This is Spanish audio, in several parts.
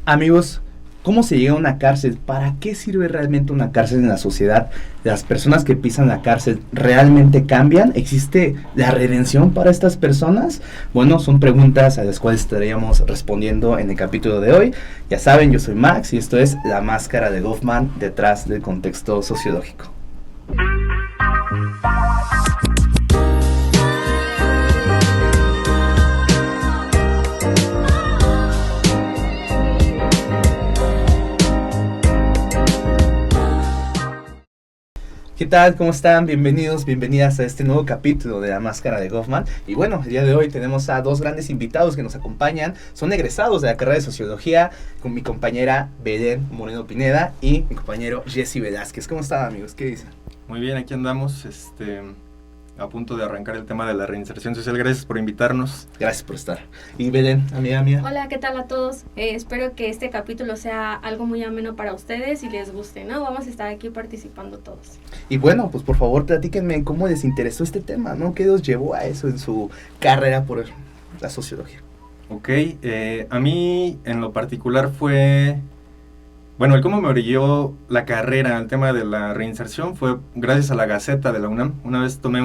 Amigos, ¿cómo se llega a una cárcel? ¿Para qué sirve realmente una cárcel en la sociedad? ¿Las personas que pisan la cárcel realmente cambian? ¿Existe la redención para estas personas? Bueno, son preguntas a las cuales estaríamos respondiendo en el capítulo de hoy. Ya saben, yo soy Max y esto es La Máscara de Goffman detrás del contexto sociológico. ¿Qué tal? ¿Cómo están? Bienvenidos, bienvenidas a este nuevo capítulo de La Máscara de Goffman. Y bueno, el día de hoy tenemos a dos grandes invitados que nos acompañan. Son egresados de la carrera de Sociología, con mi compañera Belén Moreno Pineda y mi compañero Jesse Velázquez. ¿Cómo están, amigos? ¿Qué dicen? Muy bien, aquí andamos, a punto de arrancar el tema de la reinserción social. Gracias por invitarnos. Gracias por estar. Y Belén, amiga mía. Hola, ¿qué tal a todos? Espero que este capítulo sea algo muy ameno para ustedes y les guste, ¿no? Vamos a estar aquí participando todos. Y bueno, pues por favor platíquenme cómo les interesó este tema, ¿no? ¿Qué los llevó a eso en su carrera por la sociología? Ok, a mí en lo particular fue... Bueno, el cómo me orilló la carrera al tema de la reinserción fue gracias a la Gaceta de la UNAM. Una vez tomé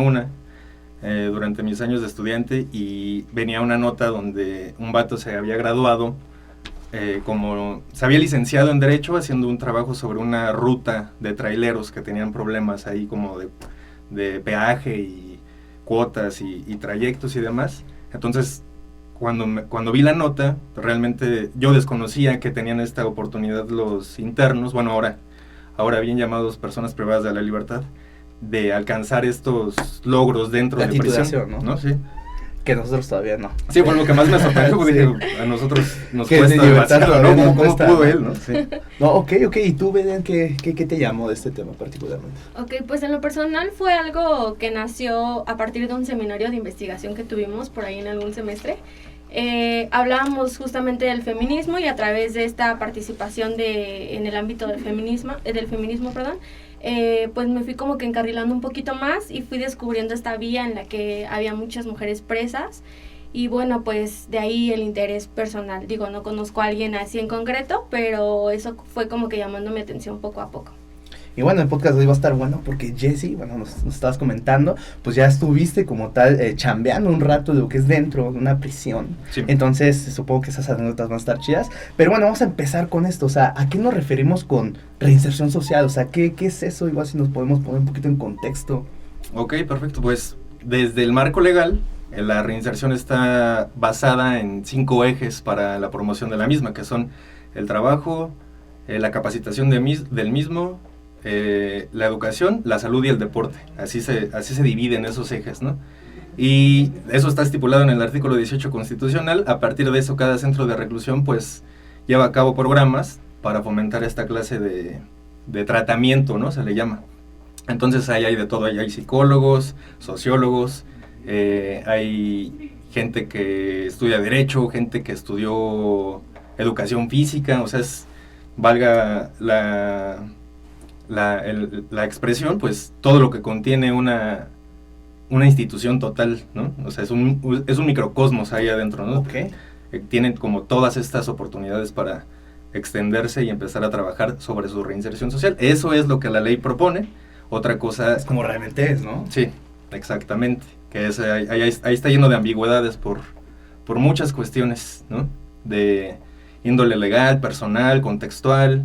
durante mis años de estudiante y venía una nota donde un vato se había graduado, como se había licenciado en Derecho haciendo un trabajo sobre una ruta de traileros que tenían problemas ahí como de peaje y cuotas y trayectos y demás. Entonces, cuando vi la nota, realmente yo desconocía que tenían esta oportunidad los internos, bueno, ahora bien llamados personas privadas de la libertad, de alcanzar estos logros dentro de prisión, ¿no? Sí. Que nosotros todavía no. Sí, bueno, lo que más me sorprendió fue que a nosotros nos que cuesta demasiado, ¿no? ¿Cómo pudo él, no? Sí. No, ok, ¿y tú, Belén, qué te llamó de este tema particularmente? Ok, pues en lo personal fue algo que nació a partir de un seminario de investigación que tuvimos por ahí en algún semestre. Hablábamos justamente del feminismo y a través de esta participación en el ámbito del feminismo, pues me fui como que encarrilando un poquito más y fui descubriendo esta vía en la que había muchas mujeres presas y bueno, pues de ahí el interés personal. Digo, no conozco a alguien así en concreto, pero eso fue como que llamando mi atención poco a poco. Y bueno, el podcast de hoy va a estar bueno porque Jessy, bueno, nos estabas comentando, pues ya estuviste como tal chambeando un rato de lo que es dentro de una prisión. Sí. Entonces, supongo que esas anécdotas van a estar chidas. Pero bueno, vamos a empezar con esto. O sea, ¿a qué nos referimos con reinserción social? O sea, ¿qué es eso? Igual si nos podemos poner un poquito en contexto. Ok, perfecto. Pues desde el marco legal, la reinserción está basada en 5 ejes para la promoción de la misma, que son el trabajo, la capacitación del mismo, la educación, la salud y el deporte. Así se dividen esos ejes, ¿no? Y eso está estipulado en el artículo 18 constitucional. A partir de eso, cada centro de reclusión pues lleva a cabo programas para fomentar esta clase de tratamiento, ¿no? Se le llama. Entonces ahí hay de todo, ahí hay psicólogos, sociólogos, hay gente que estudia Derecho, gente que estudió Educación Física, o sea, valga la expresión, pues todo lo que contiene una institución total, ¿no? O sea, es un microcosmos ahí adentro, ¿no? Okay. Tienen como todas estas oportunidades para extenderse y empezar a trabajar sobre su reinserción social. Eso es lo que la ley propone. Otra cosa... Es como realmente es, ¿no? Sí, exactamente. Que ahí está lleno de ambigüedades por muchas cuestiones, ¿no? De índole legal, personal, contextual.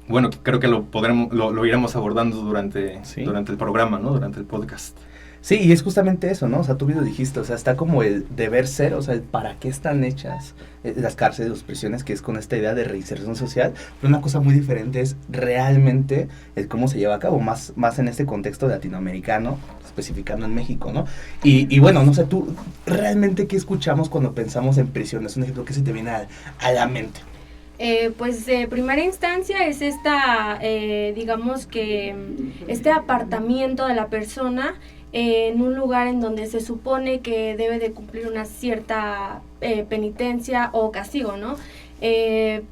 Bueno, creo que lo iremos abordando durante el programa, ¿no? Durante el podcast. Sí, y es justamente eso, ¿no? O sea, tú bien lo dijiste, o sea, está como el deber ser, o sea, el para qué están hechas las cárceles, las prisiones, que es con esta idea de reinserción social, pero una cosa muy diferente es realmente el cómo se lleva a cabo, más en este contexto latinoamericano, especificando en México, ¿no? Y bueno, no sé, tú, ¿realmente qué escuchamos cuando pensamos en prisiones? Un ejemplo que se te viene a la mente. Pues de primera instancia es digamos que este apartamiento de la persona en un lugar en donde se supone que debe de cumplir una cierta penitencia o castigo, ¿no?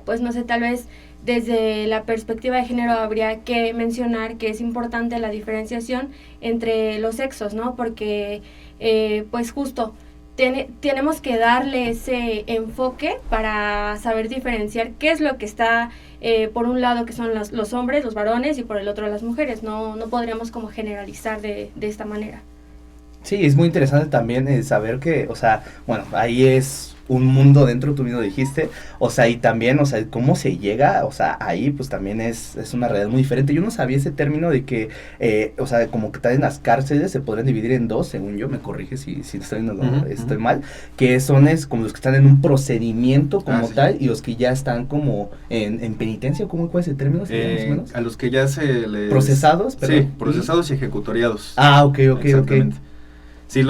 Pues no sé, tal vez desde la perspectiva de género habría que mencionar que es importante la diferenciación entre los sexos, ¿no? Porque pues justo tenemos que darle ese enfoque para saber diferenciar qué es lo que está, por un lado que son los hombres, los varones, y por el otro las mujeres. No podríamos como generalizar de esta manera. Sí, es muy interesante también saber que, o sea, bueno, ahí es un mundo dentro, tú mismo dijiste, o sea, y también, o sea, cómo se llega, o sea, ahí pues también es una realidad muy diferente. Yo no sabía ese término de que, o sea, como que tal en las cárceles se podrían dividir en dos, según yo, me corrige si estoy mal, que son como los que están en un procedimiento como tal, y los que ya están como en penitencia, ¿cómo cuál es el término? Más o menos? A los que ya se les... ¿Procesados? Perdón. Sí, procesados y ejecutoriados. Ah, ok. Sí,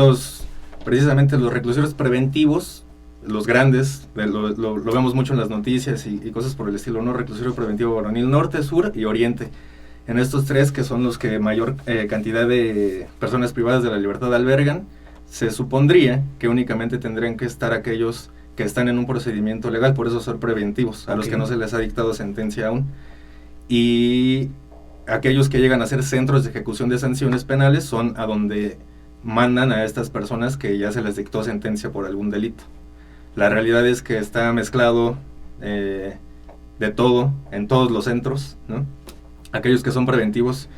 precisamente los reclusorios preventivos, los grandes, lo vemos mucho en las noticias y cosas por el estilo, ¿no? Reclusorio preventivo varonil norte, sur y oriente. En estos tres, que son los que mayor cantidad de personas privadas de la libertad albergan, se supondría que únicamente tendrían que estar aquellos que están en un procedimiento legal, por eso son preventivos, a los que no se les ha dictado sentencia aún. Y aquellos que llegan a ser centros de ejecución de sanciones penales son a donde mandan a estas personas que ya se les dictó sentencia por algún delito. La realidad es que está mezclado de todo en todos los centros, ¿no? Aquellos que son preventivos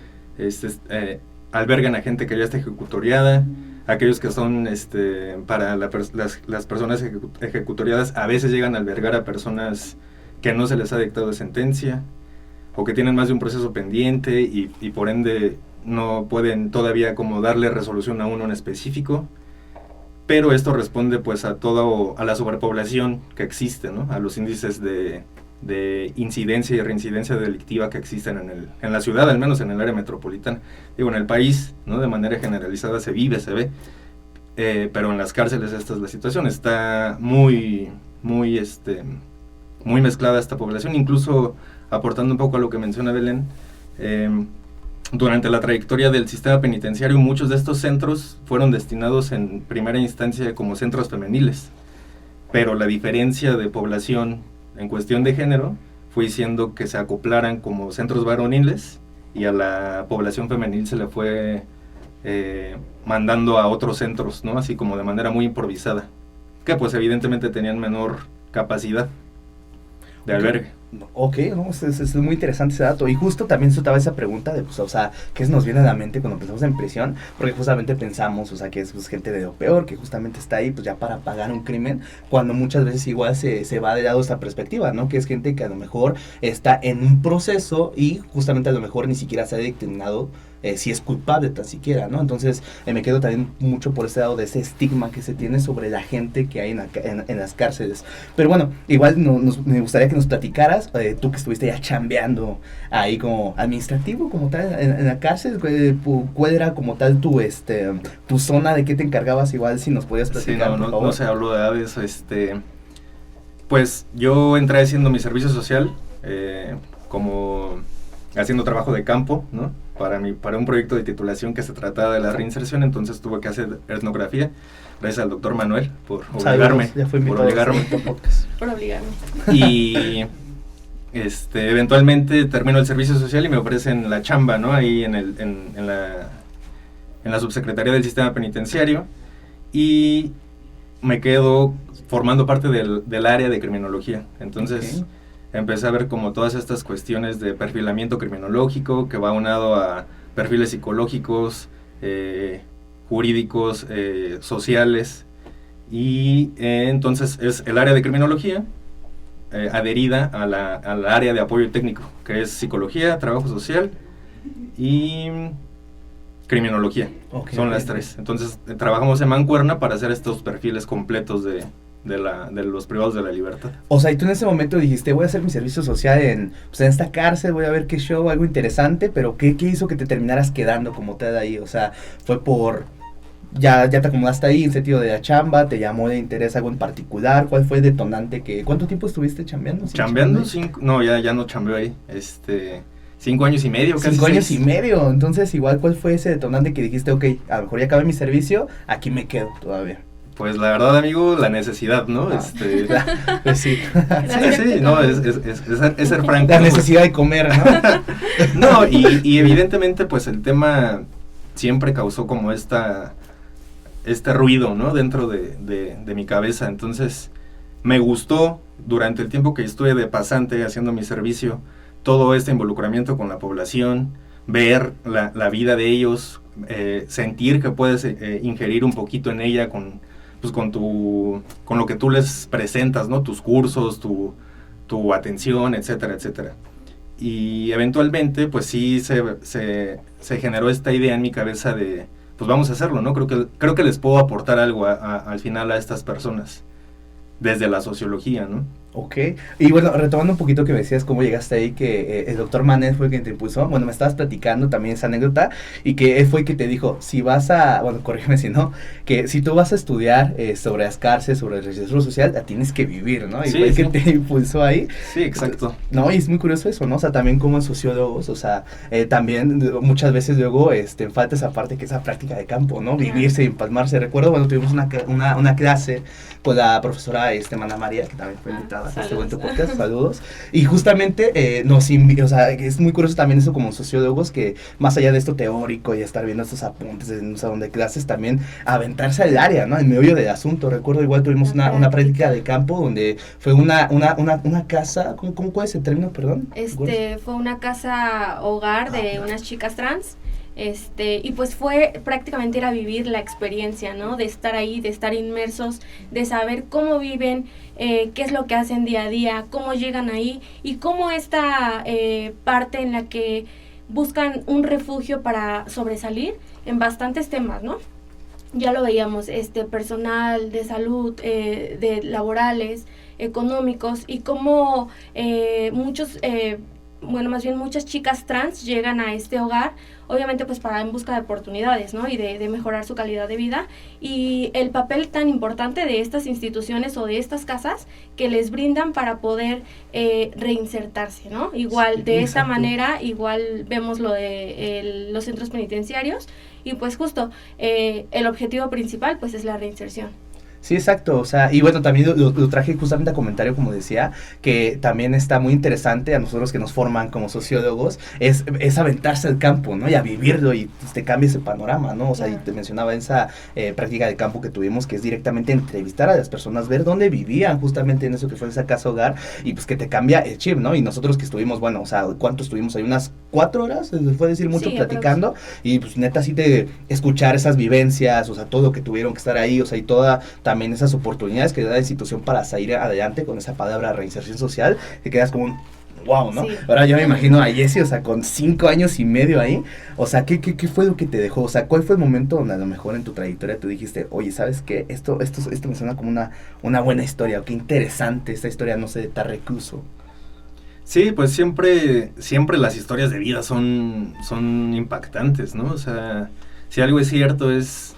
albergan a gente que ya está ejecutoriada. Aquellos que son para las personas ejecutoriadas a veces llegan a albergar a personas que no se les ha dictado sentencia o que tienen más de un proceso pendiente y por ende no pueden todavía como darle resolución a uno en específico, pero esto responde pues a la sobrepoblación que existe, ¿no? A los índices de incidencia y reincidencia delictiva que existen en la ciudad, al menos en el área metropolitana. Digo, en el país, ¿no? De manera generalizada se ve, pero en las cárceles esta es la situación. Está muy mezclada esta población, incluso aportando un poco a lo que menciona Belén. Durante la trayectoria del sistema penitenciario, muchos de estos centros fueron destinados en primera instancia como centros femeniles, pero la diferencia de población en cuestión de género fue haciendo que se acoplaran como centros varoniles, y a la población femenil se le fue mandando a otros centros, ¿no? Así como de manera muy improvisada, que pues evidentemente tenían menor capacidad de albergue. Ok, no, es muy interesante ese dato. Y justo también soltaba esa pregunta de, pues, o sea, ¿qué nos viene a la mente cuando pensamos en prisión? Porque justamente pensamos, o sea, que es pues, gente de lo peor, que justamente está ahí, pues, ya para pagar un crimen, cuando muchas veces igual se va de lado esta perspectiva, ¿no? Que es gente que a lo mejor está en un proceso y justamente a lo mejor ni siquiera se ha determinado si es culpable tan siquiera, ¿no? Entonces me quedo también mucho por ese lado de ese estigma que se tiene sobre la gente que hay en las cárceles. Pero bueno, igual me gustaría que nos platicaras, tú que estuviste ya chambeando ahí como administrativo, como tal, en la cárcel, ¿cuál era como tal tu zona, de qué te encargabas? Igual si nos podías platicar, sí, por favor. No se habló de eso, pues yo entré haciendo mi servicio social, como haciendo trabajo de campo, ¿no? Para un proyecto de titulación que se trataba de la reinserción, entonces tuve que hacer etnografía, gracias al doctor Manuel por obligarme. Por obligarme. Y eventualmente termino el servicio social y me ofrecen la chamba, ¿no? Ahí en la subsecretaría del sistema penitenciario, y me quedo formando parte del área de criminología. Entonces empecé a ver como todas estas cuestiones de perfilamiento criminológico que va aunado a perfiles psicológicos, jurídicos, sociales, y entonces es el área de criminología adherida a la área de apoyo técnico, que es psicología, trabajo social y criminología. Son las tres. Entonces trabajamos en mancuerna para hacer estos perfiles completos de los privados de la libertad. O sea, y tú en ese momento dijiste, voy a hacer mi servicio social en esta cárcel, voy a ver qué show, algo interesante, pero ¿qué hizo que te terminaras quedando como tal ahí? O sea, fue por... Ya te acomodaste ahí en sentido de la chamba, te llamó de interés algo en particular, ¿cuál fue el detonante ¿cuánto tiempo estuviste chambeando? ¿Chambeando? Ya no chambeo ahí, 5 años y medio, casi 5 años y medio, entonces igual, ¿cuál fue ese detonante que dijiste, ok, a lo mejor ya acabé mi servicio, aquí me quedo todavía? Pues la verdad, amigo, la necesidad, ¿no? Pues sí. Sí, no, es ser franco. La necesidad de comer, ¿no? No, y evidentemente, pues el tema siempre causó como este ruido, ¿no? Dentro de mi cabeza. Entonces, me gustó durante el tiempo que estuve de pasante haciendo mi servicio, todo este involucramiento con la población, ver la vida de ellos, sentir que puedes ingerir un poquito en ella con lo que tú les presentas, ¿no? Tus cursos, tu atención, etcétera, etcétera. Y eventualmente, pues sí, se generó esta idea en mi cabeza de, pues vamos a hacerlo, ¿no? Creo que les puedo aportar algo al final a estas personas, desde la sociología, ¿no? Ok, y bueno, retomando un poquito que me decías cómo llegaste ahí, que el doctor Manet fue quien te impulsó, bueno, me estabas platicando también esa anécdota, y que él fue quien te dijo, si vas a, bueno, corrígeme si no, que si tú vas a estudiar sobre las cárceles, sobre el registro social, la tienes que vivir, ¿no? Y sí, fue el sí. que te impulsó ahí. Sí, exacto. No, y es muy curioso eso, ¿no? O sea, también como sociólogos, o sea, también muchas veces luego falta esa parte que es la práctica de campo, ¿no? Vivirse y empalmarse. Recuerdo, bueno, tuvimos una clase con la profesora Mana María, que también fue invitada a este buen podcast. Saludos. Y justamente o sea, es muy curioso también eso como sociólogos, que más allá de esto teórico y estar viendo estos apuntes en un salón de clases, también aventarse al área, ¿no? En medio del asunto. Recuerdo igual tuvimos una práctica de campo donde fue una casa, ¿cuál es el término, perdón? Fue una casa hogar de unas chicas trans. Y pues fue prácticamente ir a vivir la experiencia, ¿no? De estar ahí, de estar inmersos, de saber cómo viven, qué es lo que hacen día a día, cómo llegan ahí y cómo esta parte en la que buscan un refugio para sobresalir en bastantes temas, ¿no? Ya lo veíamos, personal, de salud, de laborales, económicos, y cómo muchas chicas trans llegan a este hogar, obviamente pues en busca de oportunidades, ¿no? Y de mejorar su calidad de vida, y el papel tan importante de estas instituciones o de estas casas que les brindan para poder reinsertarse, ¿no? Igual, sí, de esta manera, igual vemos lo de los centros penitenciarios, y pues justo el objetivo principal pues es la reinserción. Sí, exacto, o sea, y bueno, también lo traje justamente a comentario, como decía, que también está muy interesante a nosotros que nos forman como sociólogos, es aventarse al campo, ¿no? Y a vivirlo, y pues, te cambia ese panorama, ¿no? O sea, y te mencionaba esa práctica de campo que tuvimos, que es directamente entrevistar a las personas, ver dónde vivían justamente en eso que fue esa casa hogar, y pues que te cambia el chip, ¿no? Y nosotros que estuvimos, bueno, o sea, ¿cuánto estuvimos ahí? Unas 4 horas, se fue decir mucho, sí, platicando, y pues neta sí te escuchar esas vivencias, o sea, todo lo que tuvieron que estar ahí, o sea, y toda también esas oportunidades que da la institución para salir adelante con esa palabra reinserción social, te quedas como un wow, ¿no? Sí. Ahora yo me imagino a Jessie, o sea, con 5 años y medio ahí, o sea, ¿qué fue lo que te dejó? O sea, ¿cuál fue el momento donde a lo mejor en tu trayectoria tú dijiste, oye, ¿sabes qué? Esto me suena como una buena historia, o qué interesante esta historia, no sé, de tal recluso. Sí, pues siempre las historias de vida son impactantes, ¿no? O sea, si algo es cierto es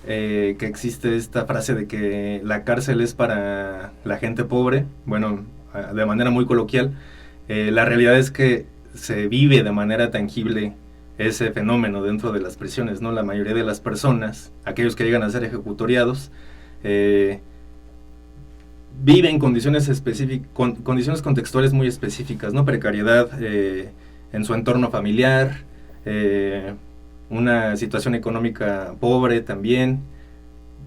que existe esta frase de que la cárcel es para la gente pobre, bueno, de manera muy coloquial. La realidad es que se vive de manera tangible ese fenómeno dentro de las prisiones, ¿no? La mayoría de las personas, aquellos que llegan a ser ejecutoriados, viven condiciones condiciones contextuales muy específicas, ¿no? Precariedad en su entorno familiar, una situación económica pobre también,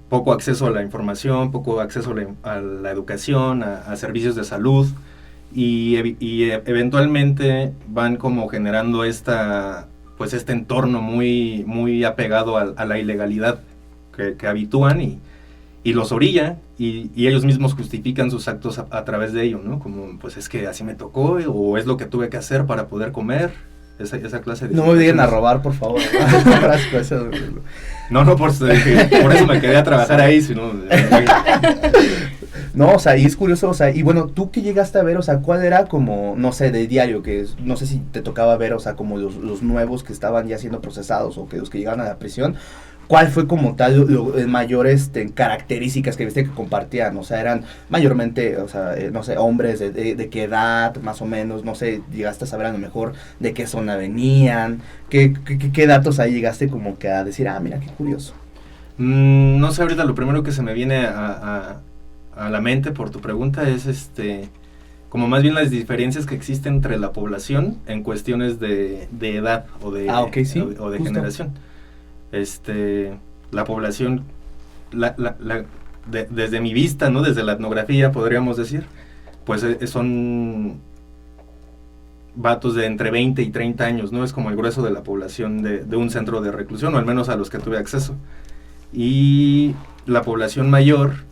poco acceso a la información, poco acceso a la educación, a servicios de salud, y eventualmente van como generando este entorno muy, muy apegado a la ilegalidad que habitúan y los orilla, y ellos mismos justifican sus actos a través de ello, ¿no? Como, pues es que así me tocó, o es lo que tuve que hacer para poder comer. Esa clase de... No me obliguen a robar, por favor. No, por eso me quedé a trabajar ahí, sino... No, o sea, y es curioso, o sea, y bueno, ¿tú qué llegaste a ver? O sea, ¿cuál era como, no sé, de diario, no sé si te tocaba ver, o sea, como los nuevos que estaban ya siendo procesados, o que los que llegaban a la prisión? ¿Cuál fue como tal mayores características que viste que compartían? O sea, eran mayormente, o sea, no sé, hombres de qué edad, más o menos, no sé, llegaste a saber a lo mejor de qué zona venían, qué datos ahí llegaste como que a decir, mira, qué curioso. No sé, ahorita lo primero que se me viene a la mente por tu pregunta es como más bien las diferencias que existen entre la población en cuestiones de edad o de, okay, sí, o de generación. La población desde mi vista, ¿no? Desde la etnografía, podríamos decir, pues son vatos de entre 20 y 30 años, ¿no? Es como el grueso de la población de un centro de reclusión, o al menos a los que tuve acceso. Y la población mayor,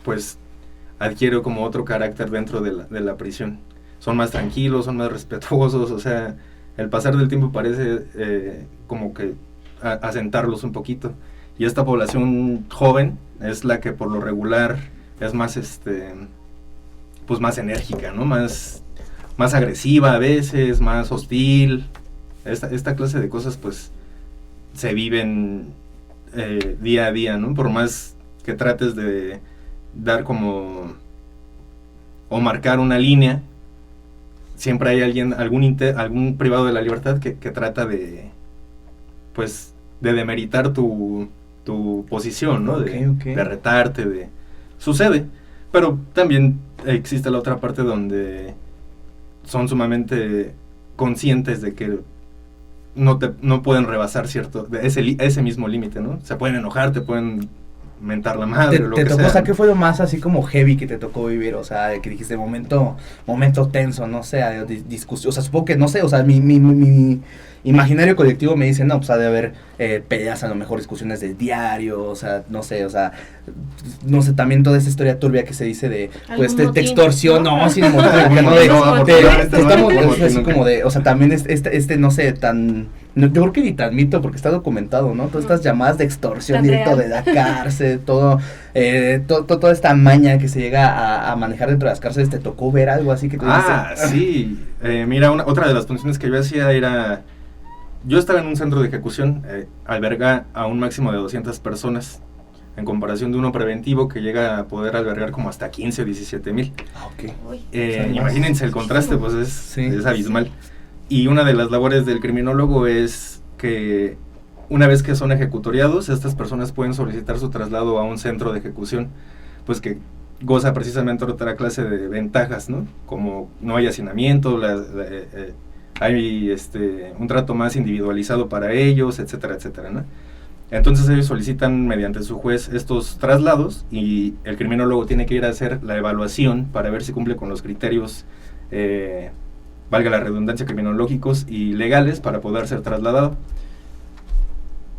pues adquiere como otro carácter dentro de la prisión. Son más tranquilos, son más respetuosos, o sea, el pasar del tiempo parece como que asentarlos un poquito. Y esta población joven es la que por lo regular es más, pues más enérgica, ¿no? Más agresiva a veces, más hostil. Esta clase de cosas pues se viven día a día, ¿no? Por más que trates de dar como o marcar una línea, siempre hay algún privado de la libertad que trata de pues de demeritar tu posición, ¿no? De retarte, sucede, pero también existe la otra parte donde son sumamente conscientes de que no pueden rebasar ese mismo límite, ¿no? Se pueden enojar, te pueden mentar la madre, lo que sea. O sea, ¿qué fue lo más así como heavy que te tocó vivir? O sea, de que dijiste momento tenso, no sé, discusión, o sea, supongo que, no sé, o sea, mi imaginario colectivo me dice, no, pues ha de haber peleas, a lo mejor discusiones del diario, o sea, no sé, también toda esa historia turbia que se dice de, pues, te extorsión, no, sin motivo, estamos así como de, o sea, también no sé, yo creo que ni tan mito, porque está documentado, ¿no? Todas estas llamadas de extorsión directo de la cárcel, toda esta maña que se llega a manejar dentro de las cárceles. ¿Te tocó ver algo así que te dice? Sí, mira, otra de las funciones que yo hacía era, yo estaba en un centro de ejecución, alberga a un máximo de 200 personas, en comparación de uno preventivo que llega a poder albergar como hasta 15 o 17 mil. Imagínense el contraste, pues es abismal. Y una de las labores del criminólogo es que una vez que son ejecutoriados, estas personas pueden solicitar su traslado a un centro de ejecución, pues que goza precisamente otra clase de ventajas, ¿no? Como no hay hacinamiento, hay un trato más individualizado para ellos, etcétera, etcétera, ¿no? Entonces ellos solicitan mediante su juez estos traslados y el criminólogo tiene que ir a hacer la evaluación para ver si cumple con los criterios, valga la redundancia, criminológicos y legales para poder ser trasladado.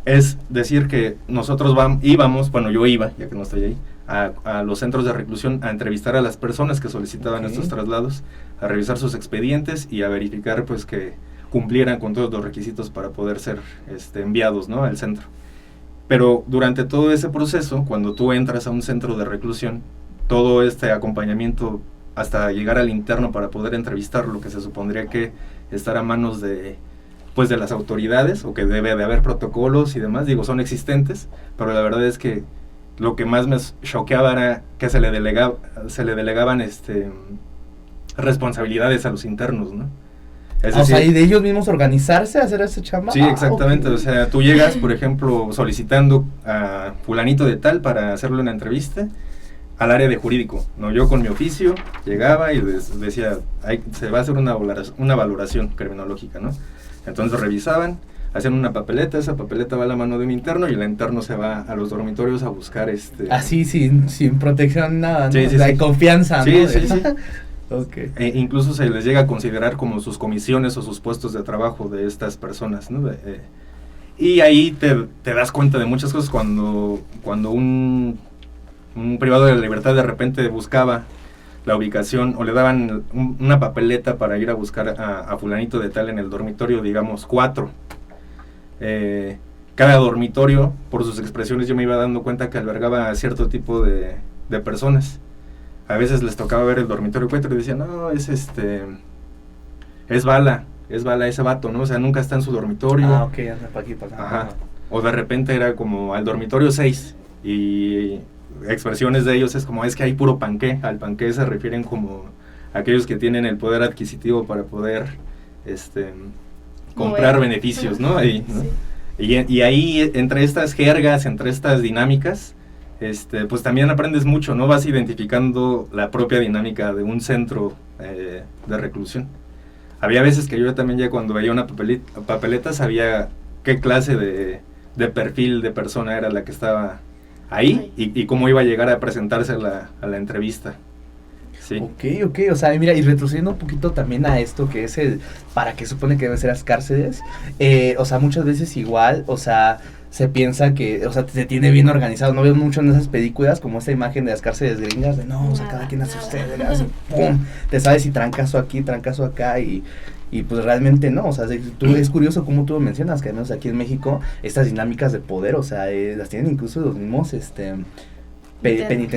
Es decir que nosotros íbamos, bueno, yo iba, ya que no estoy ahí, a los centros de reclusión a entrevistar a las personas que solicitaban estos traslados, a revisar sus expedientes y a verificar pues que cumplieran con todos los requisitos para poder ser enviados, ¿no?, al centro. Pero durante todo ese proceso, cuando tú entras a un centro de reclusión, todo este acompañamiento hasta llegar al interno para poder entrevistarlo, que se supondría que estar a manos de las autoridades, o que debe de haber protocolos y demás, son existentes, pero la verdad es que lo que más me choqueaba era que se le delegaban responsabilidades a los internos, ¿no? Es decir, o sea, y de ellos mismos organizarse, hacer ese chamba. Sí, exactamente, o sea, tú llegas, por ejemplo, solicitando a fulanito de tal para hacerle una entrevista al área de jurídico, ¿no? Yo con mi oficio llegaba y les decía, se va a hacer una valoración criminológica, ¿no? Entonces revisaban, hacían una papeleta, esa papeleta va a la mano de un interno y el interno se va a los dormitorios a buscar Así, sin protección, nada, ¿no? Sí, sí, hay confianza, sí, ¿no? Sí. Okay. Incluso se les llega a considerar como sus comisiones o sus puestos de trabajo de estas personas, ¿no? Y ahí te das cuenta de muchas cosas cuando un privado de la libertad de repente buscaba la ubicación o le daban una papeleta para ir a buscar a fulanito de tal en el dormitorio, digamos 4. Cada dormitorio, por sus expresiones, yo me iba dando cuenta que albergaba a cierto tipo de personas. A veces les tocaba ver el dormitorio 4 y decían, no, es bala ese vato, ¿no? O sea, nunca está en su dormitorio. Ok, anda para aquí, para acá. Ajá. O de repente era como al dormitorio 6 y expresiones de ellos es como, es que hay puro panqué. Al panqué se refieren como aquellos que tienen el poder adquisitivo para poder comprar beneficios, ¿no? Ahí, ¿no? Sí. Y ahí, entre estas jergas, entre estas dinámicas, pues también aprendes mucho, ¿no? Vas identificando la propia dinámica de un centro de reclusión. Había veces que yo también ya cuando veía una papeleta sabía qué clase de perfil de persona era la que estaba ahí y cómo iba a llegar a presentarse a la entrevista. Sí. Ok, o sea, mira, y retrocediendo un poquito también a esto que es el, para qué supone que deben ser las cárceles, o sea, muchas veces igual, o sea, se piensa que, o sea, se tiene bien organizado, no veo mucho en esas películas como esa imagen de las cárceles gringas, de no, o sea, cada quien hace usted, hace pum, te sabes si trancazo aquí, trancazo acá, y pues realmente no, o sea, es curioso como tú lo mencionas, que al menos aquí en México, estas dinámicas de poder, o sea, las tienen incluso los mismos,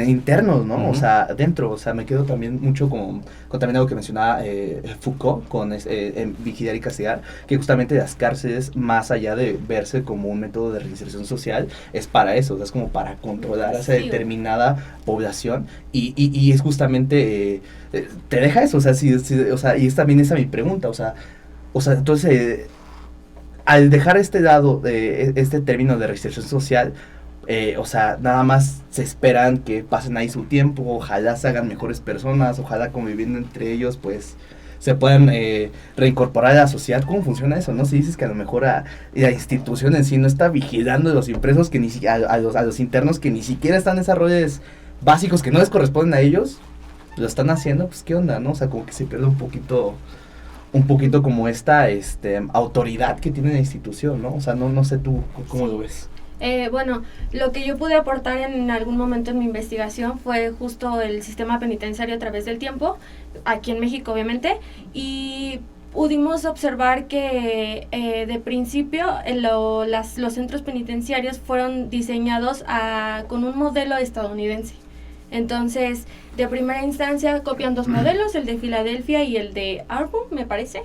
internos, ¿no? O sea, dentro, o sea, me quedo también mucho con también algo que mencionaba Foucault con en Vigilar y Castigar, que justamente las cárceles, más allá de verse como un método de reinserción social, es para eso, o sea, es como para controlar a esa determinada población y es justamente, te deja eso, o sea, o sea, y es también esa mi pregunta, o sea, entonces, al dejar lado, este término de reinserción social, o sea, nada más se esperan que pasen ahí su tiempo, ojalá se hagan mejores personas, ojalá conviviendo entre ellos, pues se puedan reincorporar a la sociedad. ¿Cómo funciona eso, no? Si dices que a lo mejor la institución en sí no está vigilando a los impresos, que a los internos que ni siquiera están en desarrollos básicos que no les corresponden a ellos, lo están haciendo, pues qué onda, ¿no? O sea, como que se pierde un poquito como esta autoridad que tiene la institución, ¿no? O sea, no sé tú cómo lo ves. Bueno, lo que yo pude aportar en algún momento en mi investigación fue justo el sistema penitenciario a través del tiempo, aquí en México obviamente, y pudimos observar que de principio los centros penitenciarios fueron diseñados con un modelo estadounidense. Entonces, de primera instancia copian dos modelos, el de Filadelfia y el de Auburn, me parece.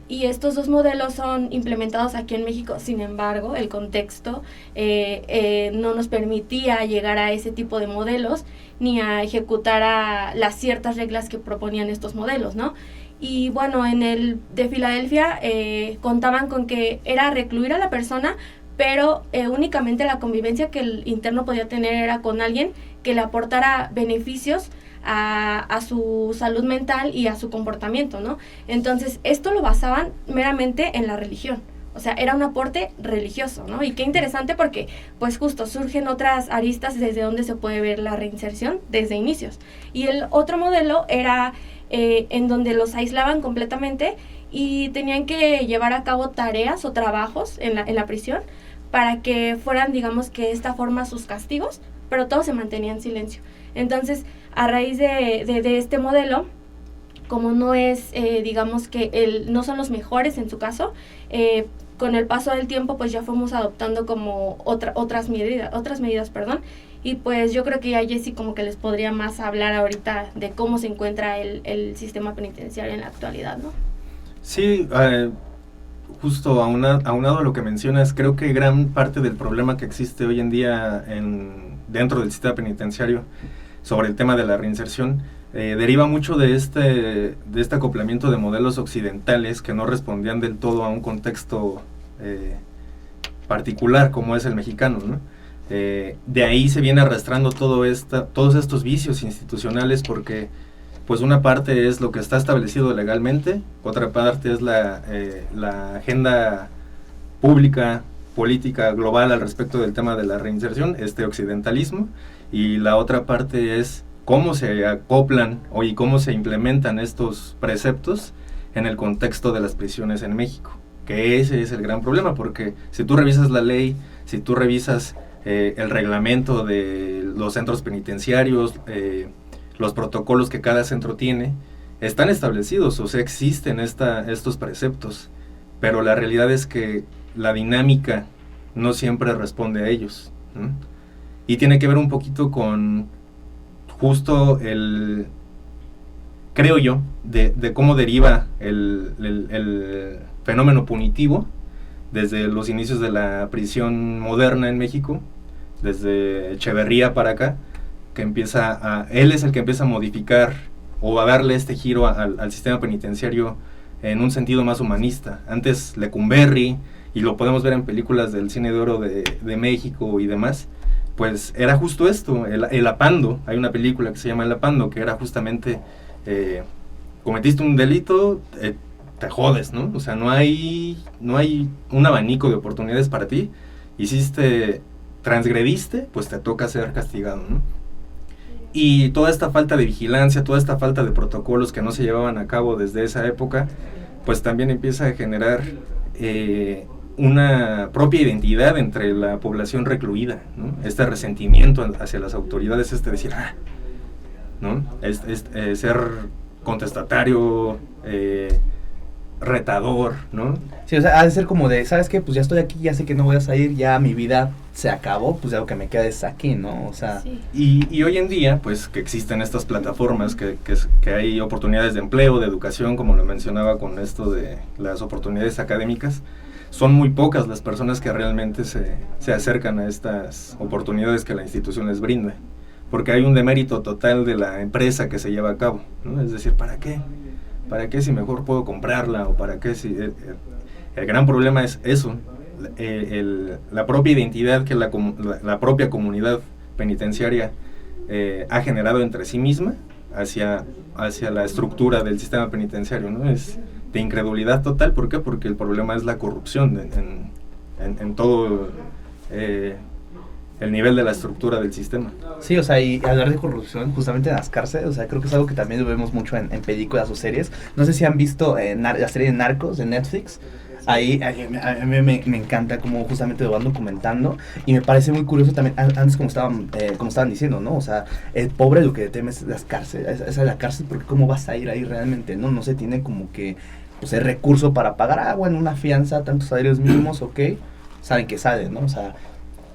Y estos dos modelos son implementados aquí en México. Sin embargo, el contexto no nos permitía llegar a ese tipo de modelos ni a ejecutar a las ciertas reglas que proponían estos modelos, ¿no? Y bueno, en el de Filadelfia contaban con que era recluir a la persona, pero únicamente la convivencia que el interno podía tener era con alguien que le aportara beneficios a su salud mental y a su comportamiento, ¿no? Entonces, esto lo basaban meramente en la religión. O sea, era un aporte religioso, ¿no? Y qué interesante porque, pues justo, surgen otras aristas desde donde se puede ver la reinserción desde inicios. Y el otro modelo era en donde los aislaban completamente y tenían que llevar a cabo tareas o trabajos en la prisión para que fueran, digamos, que de esta forma sus castigos, pero todo se mantenía en silencio. Entonces, a raíz de este modelo, como no es, digamos que no son los mejores en su caso, con el paso del tiempo pues ya fuimos adoptando como otras medidas, y pues yo creo que ya Jessy como que les podría más hablar ahorita de cómo se encuentra el sistema penitenciario en la actualidad, ¿no? Sí, justo aunado a lo que mencionas, creo que gran parte del problema que existe hoy en día dentro del sistema penitenciario sobre el tema de la reinserción deriva mucho de este acoplamiento de modelos occidentales que no respondían del todo a un contexto particular como es el mexicano, ¿no? De ahí se viene arrastrando todos estos vicios institucionales porque pues una parte es lo que está establecido legalmente, otra parte es la agenda pública, política, global al respecto del tema de la reinserción, occidentalismo, y la otra parte es cómo se acoplan y cómo se implementan estos preceptos en el contexto de las prisiones en México, que ese es el gran problema, porque si tú revisas la ley, si tú revisas el reglamento de los centros penitenciarios, los protocolos que cada centro tiene, están establecidos, o sea, existen estos preceptos, pero la realidad es que la dinámica no siempre responde a ellos, ¿no? Y tiene que ver un poquito con justo creo yo, de cómo deriva el fenómeno punitivo desde los inicios de la prisión moderna en México, desde Echeverría para acá, que él es el que empieza a modificar o a darle este giro al sistema penitenciario en un sentido más humanista. Antes Lecumberri, y lo podemos ver en películas del cine de oro de México y demás, pues era justo esto, el apando. Hay una película que se llama El apando, que era justamente, cometiste un delito, te jodes, ¿no? O sea, no hay un abanico de oportunidades para ti, hiciste transgrediste, pues te toca ser castigado, ¿no? Y toda esta falta de vigilancia, toda esta falta de protocolos que no se llevaban a cabo desde esa época, pues también empieza a generar una propia identidad entre la población recluida, ¿no? Este resentimiento hacia las autoridades, decir, ¿no? Ser contestatario, retador, ¿no? Sí, o sea, ha de ser como de, ¿sabes qué? Pues ya estoy aquí, ya sé que no voy a salir, ya mi vida se acabó, pues ya lo que me queda es aquí, ¿no? O sea... Sí. Y hoy en día, pues, que existen estas plataformas, que hay oportunidades de empleo, de educación, como lo mencionaba con esto de las oportunidades académicas, son muy pocas las personas que realmente se acercan a estas oportunidades que la institución les brinda, porque hay un demérito total de la empresa que se lleva a cabo, ¿no? Es decir, ¿para qué? ¿Para qué si mejor puedo comprarla? ¿O para qué si...? El gran problema es eso, la propia identidad que la propia comunidad penitenciaria ha generado entre sí misma hacia la estructura del sistema penitenciario, ¿no? Es de incredulidad total. ¿Por qué? Porque el problema es la corrupción en todo el nivel de la estructura del sistema. Sí, o sea, y hablar de corrupción justamente en las cárceles, o sea, creo que es algo que también lo vemos mucho en películas o series. No sé si han visto la serie de Narcos de Netflix. Ahí a mí me encanta cómo justamente lo van documentando, y me parece muy curioso también, antes como estaban diciendo, ¿no? O sea, el pobre lo que teme es las cárceles, es la cárcel, porque ¿cómo vas a ir ahí realmente? No se tiene como que, pues, el recurso para pagar, bueno, una fianza, tantos salarios mínimos, ok, saben que salen, ¿no? O sea,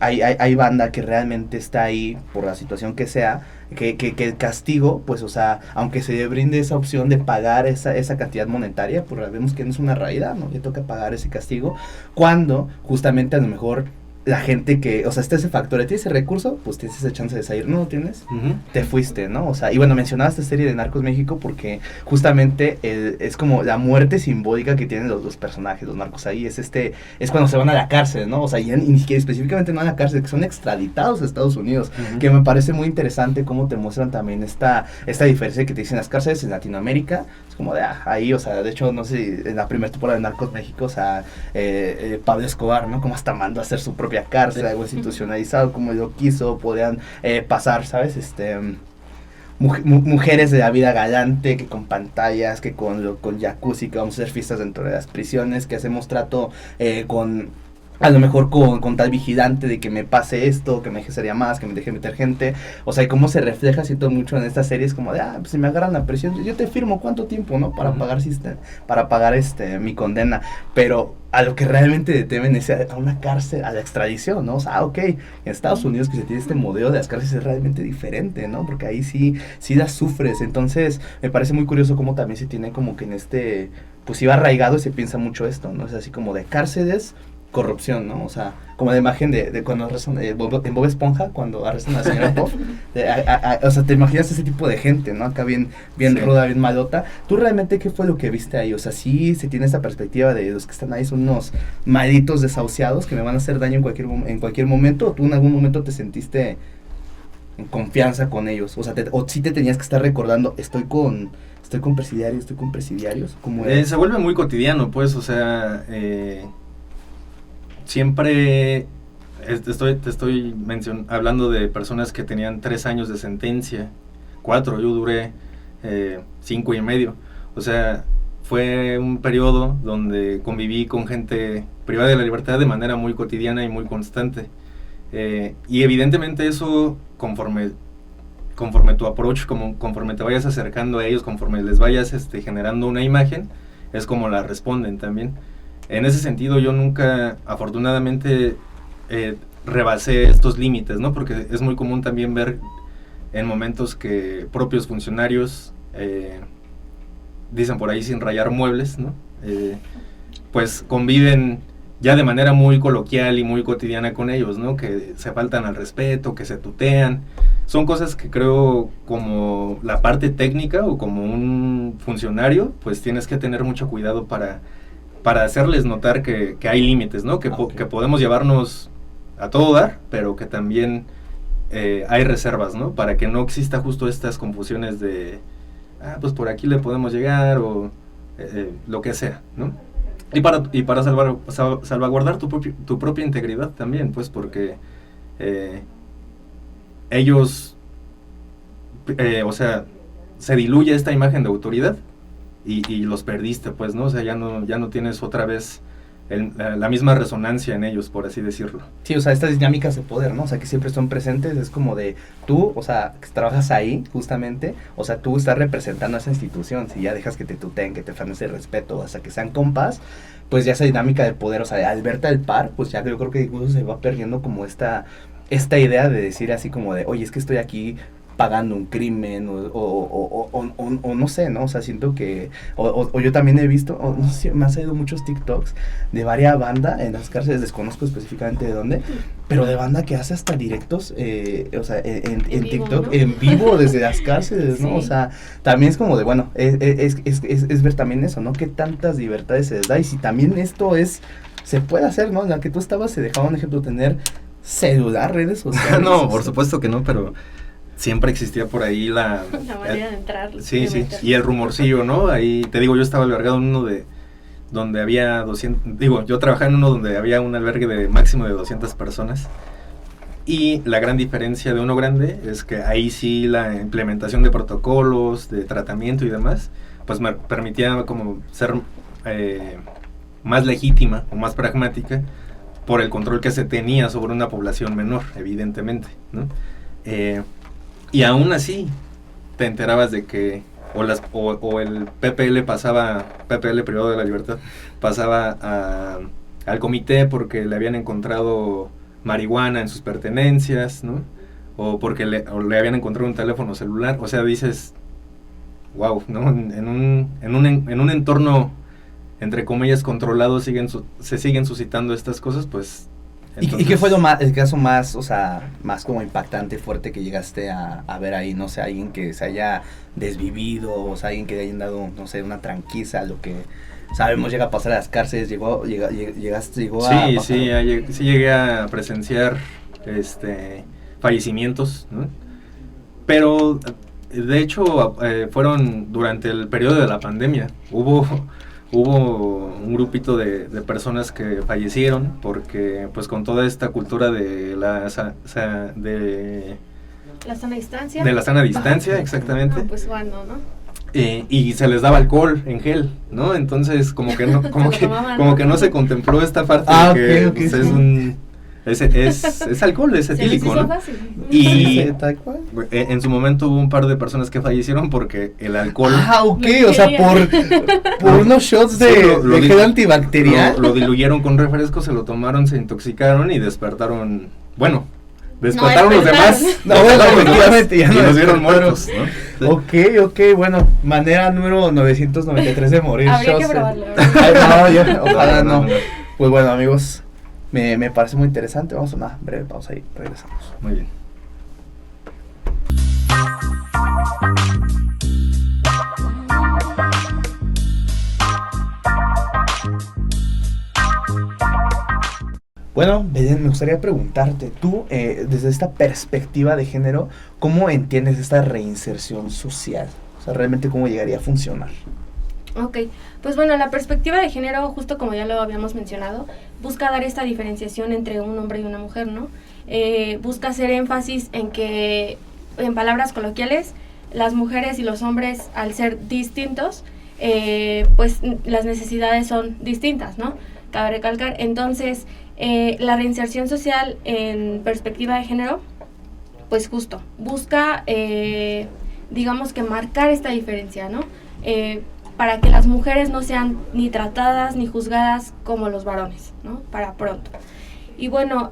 hay banda que realmente está ahí por la situación que sea, que el castigo, pues, o sea, aunque se le brinde esa opción de pagar esa cantidad monetaria, pues vemos que no es una realidad, ¿no? Le toca pagar ese castigo, cuando justamente a lo mejor la gente que, o sea, está ese factor, ¿tienes ese recurso? Pues tienes esa chance de salir, ¿no lo tienes? Te fuiste, ¿no? O sea, y bueno, mencionaba esta serie de Narcos México porque justamente es como la muerte simbólica que tienen los personajes, los narcos ahí, es cuando se van a la cárcel, ¿no? O sea, y ni siquiera específicamente no a la cárcel, que son extraditados a Estados Unidos, que me parece muy interesante cómo te muestran también esta diferencia que te dicen las cárceles en Latinoamérica, es como de ahí, o sea, de hecho, no sé, en la primera temporada de Narcos México, o sea, Pablo Escobar, ¿no? Como hasta mandó a hacer su propia cárcel, algo institucionalizado, como lo quiso, podían pasar, ¿sabes? Mujeres de la vida galante, que con pantallas, que con jacuzzi, que vamos a hacer fiestas dentro de las prisiones, que hacemos trato a lo mejor con tal vigilante de que me pase esto, que me deje sería más, que me deje meter gente, o sea, y cómo se refleja, siento mucho en esta serie, es como de, pues si me agarran la presión, yo te firmo, ¿cuánto tiempo, no? Para pagar mi condena, pero a lo que realmente temen es a una cárcel, a la extradición, ¿no? O sea, ok, en Estados Unidos que se tiene este modelo de las cárceles es realmente diferente, ¿no? Porque ahí sí las sufres, entonces me parece muy curioso cómo también se tiene como que pues iba arraigado y se piensa mucho esto, ¿no? Es así como de cárceles, corrupción, ¿no? O sea, como la imagen de cuando arrestan en Bob Esponja, cuando arrestan a la señora Puff, o sea, te imaginas ese tipo de gente, ¿no? Acá bien sí, ruda, bien malota. ¿Tú realmente qué fue lo que viste ahí? O sea, sí se tiene esa perspectiva de los que están ahí son unos malditos desahuciados que me van a hacer daño en cualquier momento, o tú en algún momento te sentiste en confianza con ellos, o sea, o sí te tenías que estar recordando, estoy con presidiarios, ¿cómo se vuelve muy cotidiano, pues, o sea, siempre te estoy hablando de personas que tenían 3 años de sentencia, 4, yo duré 5 y medio. O sea, fue un periodo donde conviví con gente privada de la libertad de manera muy cotidiana y muy constante. Y evidentemente eso, conforme tu approach, conforme te vayas acercando a ellos, conforme les vayas generando una imagen, es como la responden también. En ese sentido, yo nunca, afortunadamente, rebasé estos límites, ¿no? Porque es muy común también ver en momentos que propios funcionarios, dicen por ahí sin rayar muebles, ¿no? Pues conviven ya de manera muy coloquial y muy cotidiana con ellos, ¿no? Que se faltan al respeto, que se tutean. Son cosas que creo, como la parte técnica o como un funcionario, pues tienes que tener mucho cuidado para hacerles notar que hay límites, ¿no? Que podemos llevarnos a todo dar, pero que también hay reservas, ¿no? Para que no exista justo estas confusiones de, pues por aquí le podemos llegar o lo que sea, ¿no? Y para salvaguardar tu propia integridad también, pues porque ellos, o sea, se diluye esta imagen de autoridad y los perdiste, pues, ¿no? O sea, ya no tienes otra vez la misma resonancia en ellos, por así decirlo. Sí, o sea, estas dinámicas de poder, ¿no? O sea, que siempre son presentes, es como de tú, o sea, que trabajas ahí, justamente, o sea, tú estás representando a esa institución, si ya dejas que te tuteen, que te falten ese respeto, hasta que sean compas, pues ya esa dinámica de poder, o sea, al verte al par, pues ya yo creo que incluso se va perdiendo como esta idea de decir así como de, oye, es que estoy aquí pagando un crimen o no sé, ¿no? O sea, siento que, o yo también he visto, no sé si me han salido muchos TikToks de varias bandas en las cárceles, desconozco específicamente de dónde, pero de banda que hace hasta directos, o sea, en vivo, TikTok, ¿no? En vivo desde las cárceles, ¿no? Sí. O sea, también es como de, bueno, es ver también eso, ¿no? Qué tantas libertades se les da y si también esto se puede hacer, ¿no? En la que tú estabas se dejaba un ejemplo tener celular, redes sociales. No, por supuesto que no, pero siempre existía por ahí la manera de entrar. Sí, y el rumorcillo, ¿no? Ahí, te digo, yo estaba albergado en uno donde había 200, yo trabajaba en uno donde había un albergue de máximo de 200 personas, y la gran diferencia de uno grande es que ahí sí la implementación de protocolos, de tratamiento y demás, pues me permitía como ser más legítima o más pragmática por el control que se tenía sobre una población menor, evidentemente, ¿no? Y aún así te enterabas de que o el PPL privado de la libertad, pasaba al comité porque le habían encontrado marihuana en sus pertenencias, ¿no? O porque le habían encontrado un teléfono celular. O sea, dices, wow, ¿no? En un entorno, entre comillas, controlado, se siguen suscitando estas cosas, pues. Entonces, ¿Y qué fue el caso más, o sea, más como impactante, fuerte que llegaste a ver ahí? No sé, alguien que se haya desvivido, o sea, alguien que le hayan dado, no sé, una tranquiza, lo que sabemos llega a pasar a las cárceles, llegó a pasar. Sí, llegué a presenciar fallecimientos, ¿no? Pero, de hecho, fueron durante el periodo de la pandemia. Hubo un grupito de personas que fallecieron porque pues con toda esta cultura de la sana distancia. De la sana distancia, exactamente. Pues bueno, ¿no? Y se les daba alcohol en gel, ¿no? Entonces como que no se contempló esta parte de que okay. Pues, es alcohol, es etílico, ¿no? Y en su momento hubo un par de personas que fallecieron porque el alcohol... o sea, por unos shots de gel antibacterial. Lo diluyeron con refresco, se lo tomaron, se intoxicaron y despertaron, despertaron los demás. Efectivamente, ya no los vieron muertos, ¿no? Ok, bueno, manera número 993 de morir. Habría que probarlo. Ojalá no. Pues bueno, amigos, me parece muy interesante. Vamos a una breve pausa y regresamos. Muy bien. Bueno, Belén, me gustaría preguntarte, tú, desde esta perspectiva de género, ¿cómo entiendes esta reinserción social? O sea, realmente, ¿cómo llegaría a funcionar? Ok, pues bueno, la perspectiva de género, justo como ya lo habíamos mencionado, busca dar esta diferenciación entre un hombre y una mujer, ¿no? Busca hacer énfasis en que, en palabras coloquiales, las mujeres y los hombres, al ser distintos, pues las necesidades son distintas, ¿no? Cabe recalcar, entonces, la reinserción social en perspectiva de género, pues justo, busca, digamos que marcar esta diferencia, ¿no? Para que las mujeres no sean ni tratadas ni juzgadas como los varones, ¿no? Para pronto. Y bueno,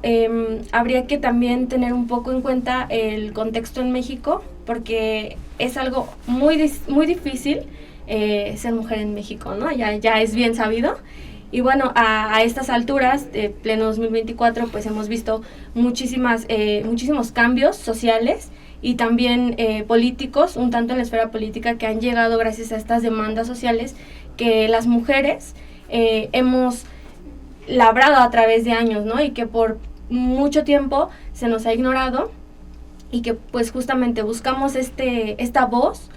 habría que también tener un poco en cuenta el contexto en México, porque es algo muy difícil ser mujer en México, ¿no? Ya es bien sabido. Y bueno, a estas alturas, de pleno 2024, pues hemos visto muchísimos cambios sociales y también políticos, un tanto en la esfera política, que han llegado gracias a estas demandas sociales que las mujeres hemos labrado a través de años, ¿no? Y que por mucho tiempo se nos ha ignorado y que pues justamente buscamos esta voz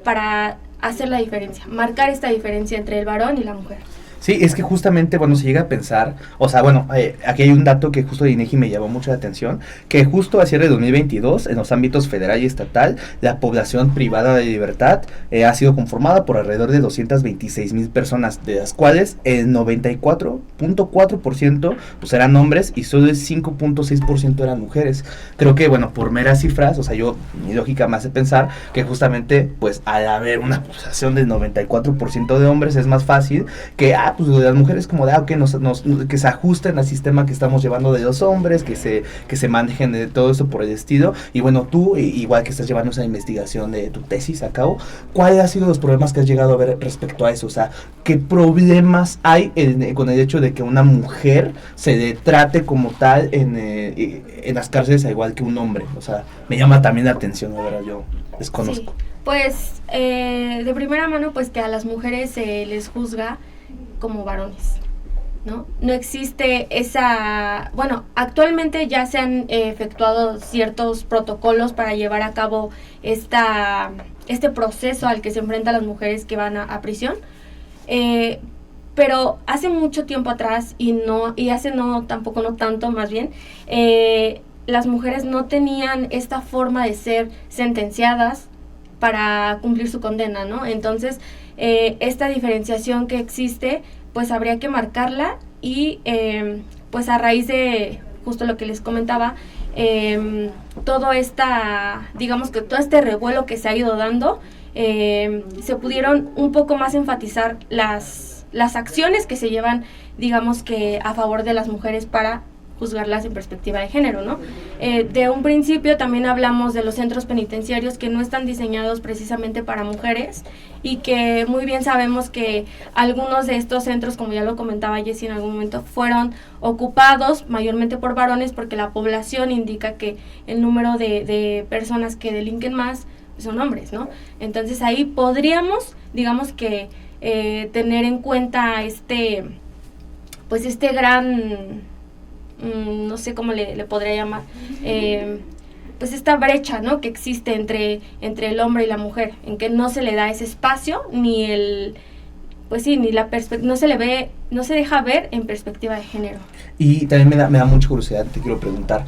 para hacer la diferencia, marcar esta diferencia entre el varón y la mujer. Sí, es que justamente, bueno, se llega a pensar, o sea, bueno, aquí hay un dato que justo de INEGI me llamó mucho la atención, que justo a cierre de 2022, en los ámbitos federal y estatal, la población privada de libertad ha sido conformada por alrededor de 226,000 personas, de las cuales el 94.4% pues eran hombres y solo el 5.6% eran mujeres. Creo que, bueno, por meras cifras, o sea, mi lógica me hace pensar que justamente, pues, al haber una población del 94% de hombres, es más fácil que, pues las mujeres como de, que se ajusten al sistema que estamos llevando de los hombres, que se manejen de todo eso por el estilo. Y bueno, tú, igual que estás llevando esa investigación de tu tesis a cabo, ¿cuáles han sido los problemas que has llegado a ver respecto a eso? O sea, ¿qué problemas hay con el hecho de que una mujer se le trate como tal en las cárceles al igual que un hombre? O sea, me llama también la atención, la verdad, yo desconozco. Sí, pues de primera mano, pues que a las mujeres se les juzga como varones, ¿no? No existe esa... Bueno, actualmente ya se han efectuado ciertos protocolos para llevar a cabo este proceso al que se enfrentan las mujeres que van a prisión, pero hace mucho tiempo atrás, tampoco no tanto, más bien, las mujeres no tenían esta forma de ser sentenciadas para cumplir su condena, ¿no? Entonces, esta diferenciación que existe, pues habría que marcarla y pues a raíz de justo lo que les comentaba, todo este revuelo que se ha ido dando, se pudieron un poco más enfatizar las acciones que se llevan, digamos que a favor de las mujeres para juzgarlas en perspectiva de género, ¿no? De un principio también hablamos de los centros penitenciarios que no están diseñados precisamente para mujeres y que muy bien sabemos que algunos de estos centros, como ya lo comentaba Jessie en algún momento, fueron ocupados mayormente por varones porque la población indica que el número de personas que delinquen más son hombres, ¿no? Entonces ahí podríamos, digamos que tener en cuenta este gran... no sé cómo le podría llamar, pues esta brecha, ¿no?, que existe entre el hombre y la mujer, en que no se le da ese espacio, ni no se deja ver en perspectiva de género. Y también me da mucha curiosidad, te quiero preguntar,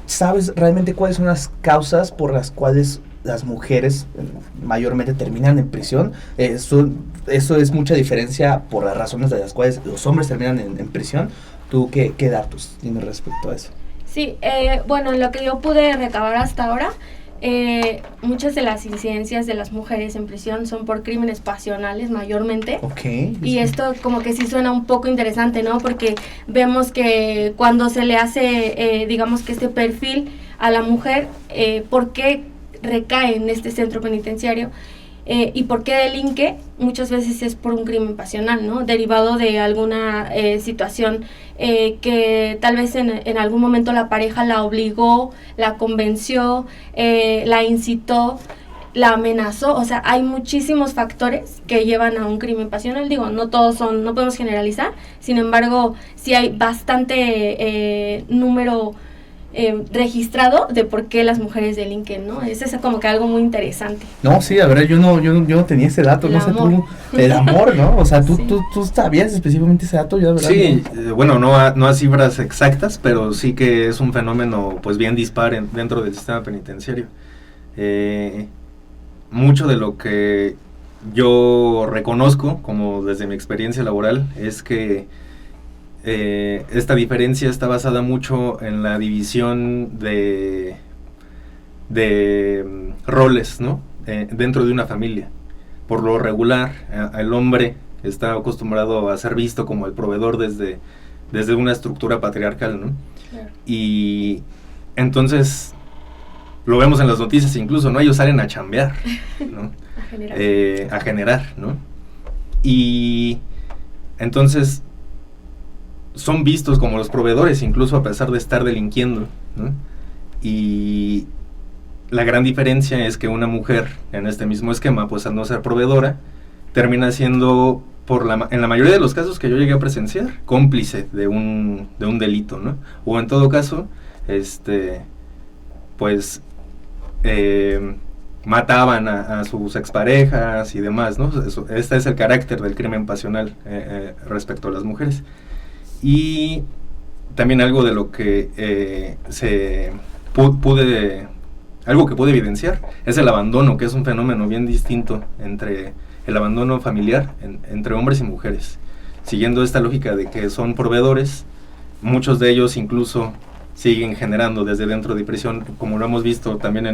¿sabes realmente cuáles son las causas por las cuales las mujeres mayormente terminan en prisión? Eso es mucha diferencia por las razones de las cuales los hombres terminan en prisión. ¿Tú qué datos tienes respecto a eso? Sí, bueno, lo que yo pude recabar hasta ahora, muchas de las incidencias de las mujeres en prisión son por crímenes pasionales mayormente. Okay. Y esto como que sí suena un poco interesante, ¿no? Porque vemos que cuando se le hace, digamos que este perfil a la mujer, ¿por qué recae en este centro penitenciario? Y por qué delinque, muchas veces es por un crimen pasional, ¿no? Derivado de alguna situación que tal vez en algún momento la pareja la obligó, la convenció, la incitó, la amenazó. O sea, hay muchísimos factores que llevan a un crimen pasional. Digo, no podemos generalizar, sin embargo, sí hay bastante número registrado de por qué las mujeres delinquen, ¿no? Es como que algo muy interesante. No, sí, a ver, yo no tenía ese dato, no sé tú, el amor, ¿no? O sea, Sí. tú sabías específicamente ese dato, yo de verdad. Sí, bueno, no a cifras exactas, pero sí que es un fenómeno pues bien dispar dentro del sistema penitenciario. Mucho de lo que yo reconozco, como desde mi experiencia laboral, es que esta diferencia está basada mucho en la división de roles, ¿no? Dentro de una familia. Por lo regular, el hombre está acostumbrado a ser visto como el proveedor desde una estructura patriarcal, ¿no? Claro. Y entonces lo vemos en las noticias incluso, ¿no? Ellos salen a chambear, ¿no? A generar, ¿no? Y entonces son vistos como los proveedores, incluso a pesar de estar delinquiendo, ¿no? Y la gran diferencia es que una mujer en este mismo esquema, pues al no ser proveedora, termina siendo, en la mayoría de los casos que yo llegué a presenciar, cómplice de un delito, ¿no? O en todo caso, pues mataban a sus exparejas y demás, ¿no? Este es el carácter del crimen pasional respecto a las mujeres. Y también algo de lo que algo que pude evidenciar es el abandono, que es un fenómeno bien distinto entre el abandono familiar entre hombres y mujeres. Siguiendo esta lógica de que son proveedores, muchos de ellos incluso siguen generando desde dentro de prisión, como lo hemos visto también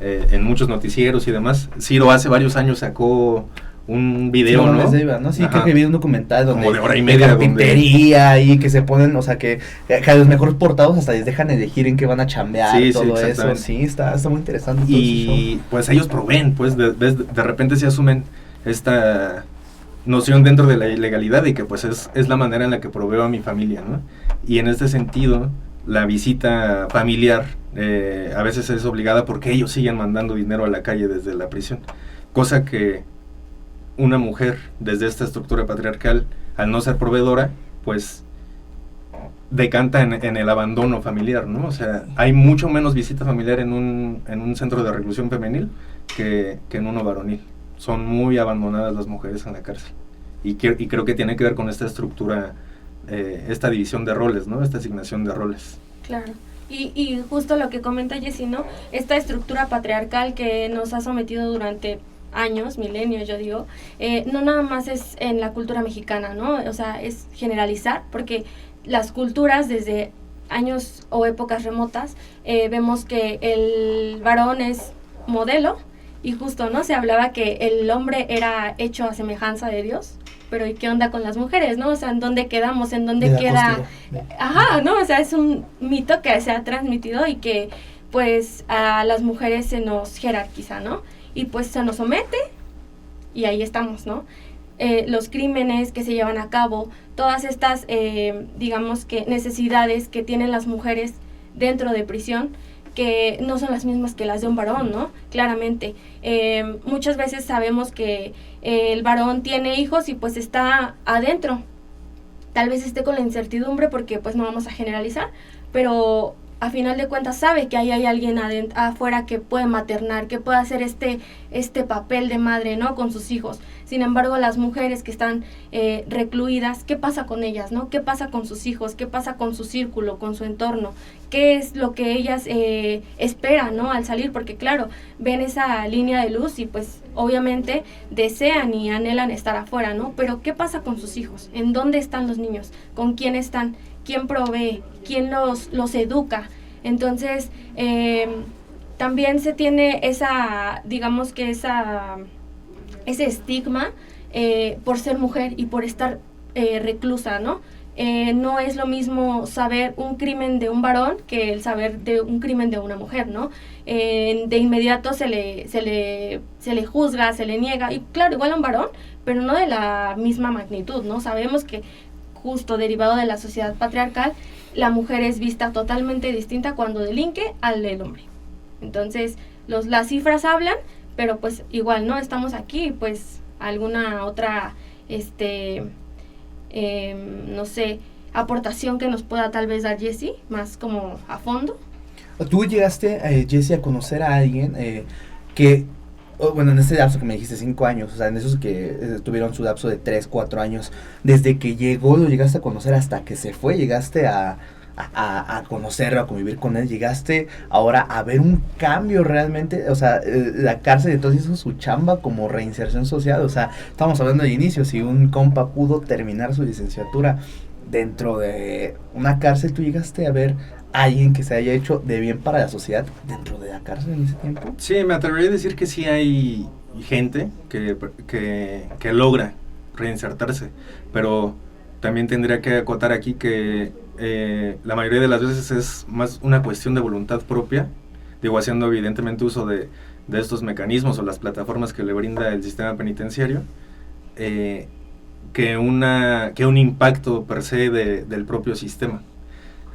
en muchos noticieros y demás. Ciro hace varios años sacó un video, sí, ¿no? Iba, ¿no? Sí, creo que vi un documental donde como de hora y media, carpintería y que se ponen, o sea, que a los mejores portados hasta les dejan elegir en qué van a chambear, todo eso. Sí, está muy interesante. Y pues ellos proveen, pues de repente se asumen esta noción dentro de la ilegalidad y que pues es la manera en la que proveo a mi familia, ¿no? Y en este sentido, la visita familiar a veces es obligada porque ellos siguen mandando dinero a la calle desde la prisión, cosa que una mujer desde esta estructura patriarcal, al no ser proveedora, pues decanta en el abandono familiar, ¿no? O sea, hay mucho menos visita familiar en un centro de reclusión femenil que en uno varonil. Son muy abandonadas las mujeres en la cárcel. Y creo que tiene que ver con esta estructura, esta división de roles, ¿no? Esta asignación de roles. Claro. Y justo lo que comenta Jessy, ¿no? Esta estructura patriarcal que nos ha sometido durante años, milenios, yo digo, no nada más es en la cultura mexicana, ¿no? O sea, es generalizar, porque las culturas desde años o épocas remotas vemos que el varón es modelo y justo, ¿no? Se hablaba que el hombre era hecho a semejanza de Dios, pero ¿y qué onda con las mujeres, no? O sea, ¿en dónde quedamos? ¿En dónde queda? Ajá, ¿no? O sea, es un mito que se ha transmitido y que, pues, a las mujeres se nos jerarquiza, ¿no? Y pues se nos somete y ahí estamos, ¿no? Los crímenes que se llevan a cabo, todas estas, digamos que necesidades que tienen las mujeres dentro de prisión, que no son las mismas que las de un varón, ¿no? Claramente. Muchas veces sabemos que el varón tiene hijos y pues está adentro. Tal vez esté con la incertidumbre porque pues no vamos a generalizar, pero a final de cuentas sabe que ahí hay alguien afuera que puede maternar, que puede hacer este papel de madre, ¿no? Con sus hijos. Sin embargo, las mujeres que están recluidas, ¿qué pasa con ellas, no? ¿Qué pasa con sus hijos? ¿Qué pasa con su círculo, con su entorno? ¿Qué es lo que ellas esperan, ¿no? Al salir, porque claro, ven esa línea de luz y pues obviamente desean y anhelan estar afuera, ¿no? Pero ¿qué pasa con sus hijos? ¿En dónde están los niños? ¿Con quién están? ¿Quién provee? ¿Quién los educa? Entonces, también se tiene esa, digamos que ese estigma por ser mujer y por estar reclusa, ¿no? No es lo mismo saber un crimen de un varón que el saber de un crimen de una mujer, ¿no? De inmediato se le juzga, se le niega, y claro, igual a un varón, pero no de la misma magnitud, ¿no? Sabemos que justo derivado de la sociedad patriarcal, la mujer es vista totalmente distinta cuando delinque al del hombre. Entonces, las cifras hablan, pero pues igual, ¿no? Estamos aquí, pues alguna otra, no sé, aportación que nos pueda tal vez dar Jessy, más como a fondo. ¿Tú llegaste, Jessy, a conocer a alguien que, bueno, en este lapso que me dijiste 5 años, o sea, en esos que tuvieron su lapso de 3, 4 años, desde que llegó, lo llegaste a conocer hasta que se fue, llegaste a conocerlo, a convivir con él, llegaste ahora a ver un cambio realmente, o sea, la cárcel entonces hizo su chamba como reinserción social, o sea, estamos hablando de inicio, si un compa pudo terminar su licenciatura dentro de una cárcel, ¿tú llegaste a ver a alguien que se haya hecho de bien para la sociedad dentro de la cárcel en ese tiempo? Sí, me atrevería a decir que sí hay gente que logra reinsertarse, pero también tendría que acotar aquí que la mayoría de las veces es más una cuestión de voluntad propia, digo, haciendo evidentemente uso de estos mecanismos o las plataformas que le brinda el sistema penitenciario, que un impacto per se del propio sistema.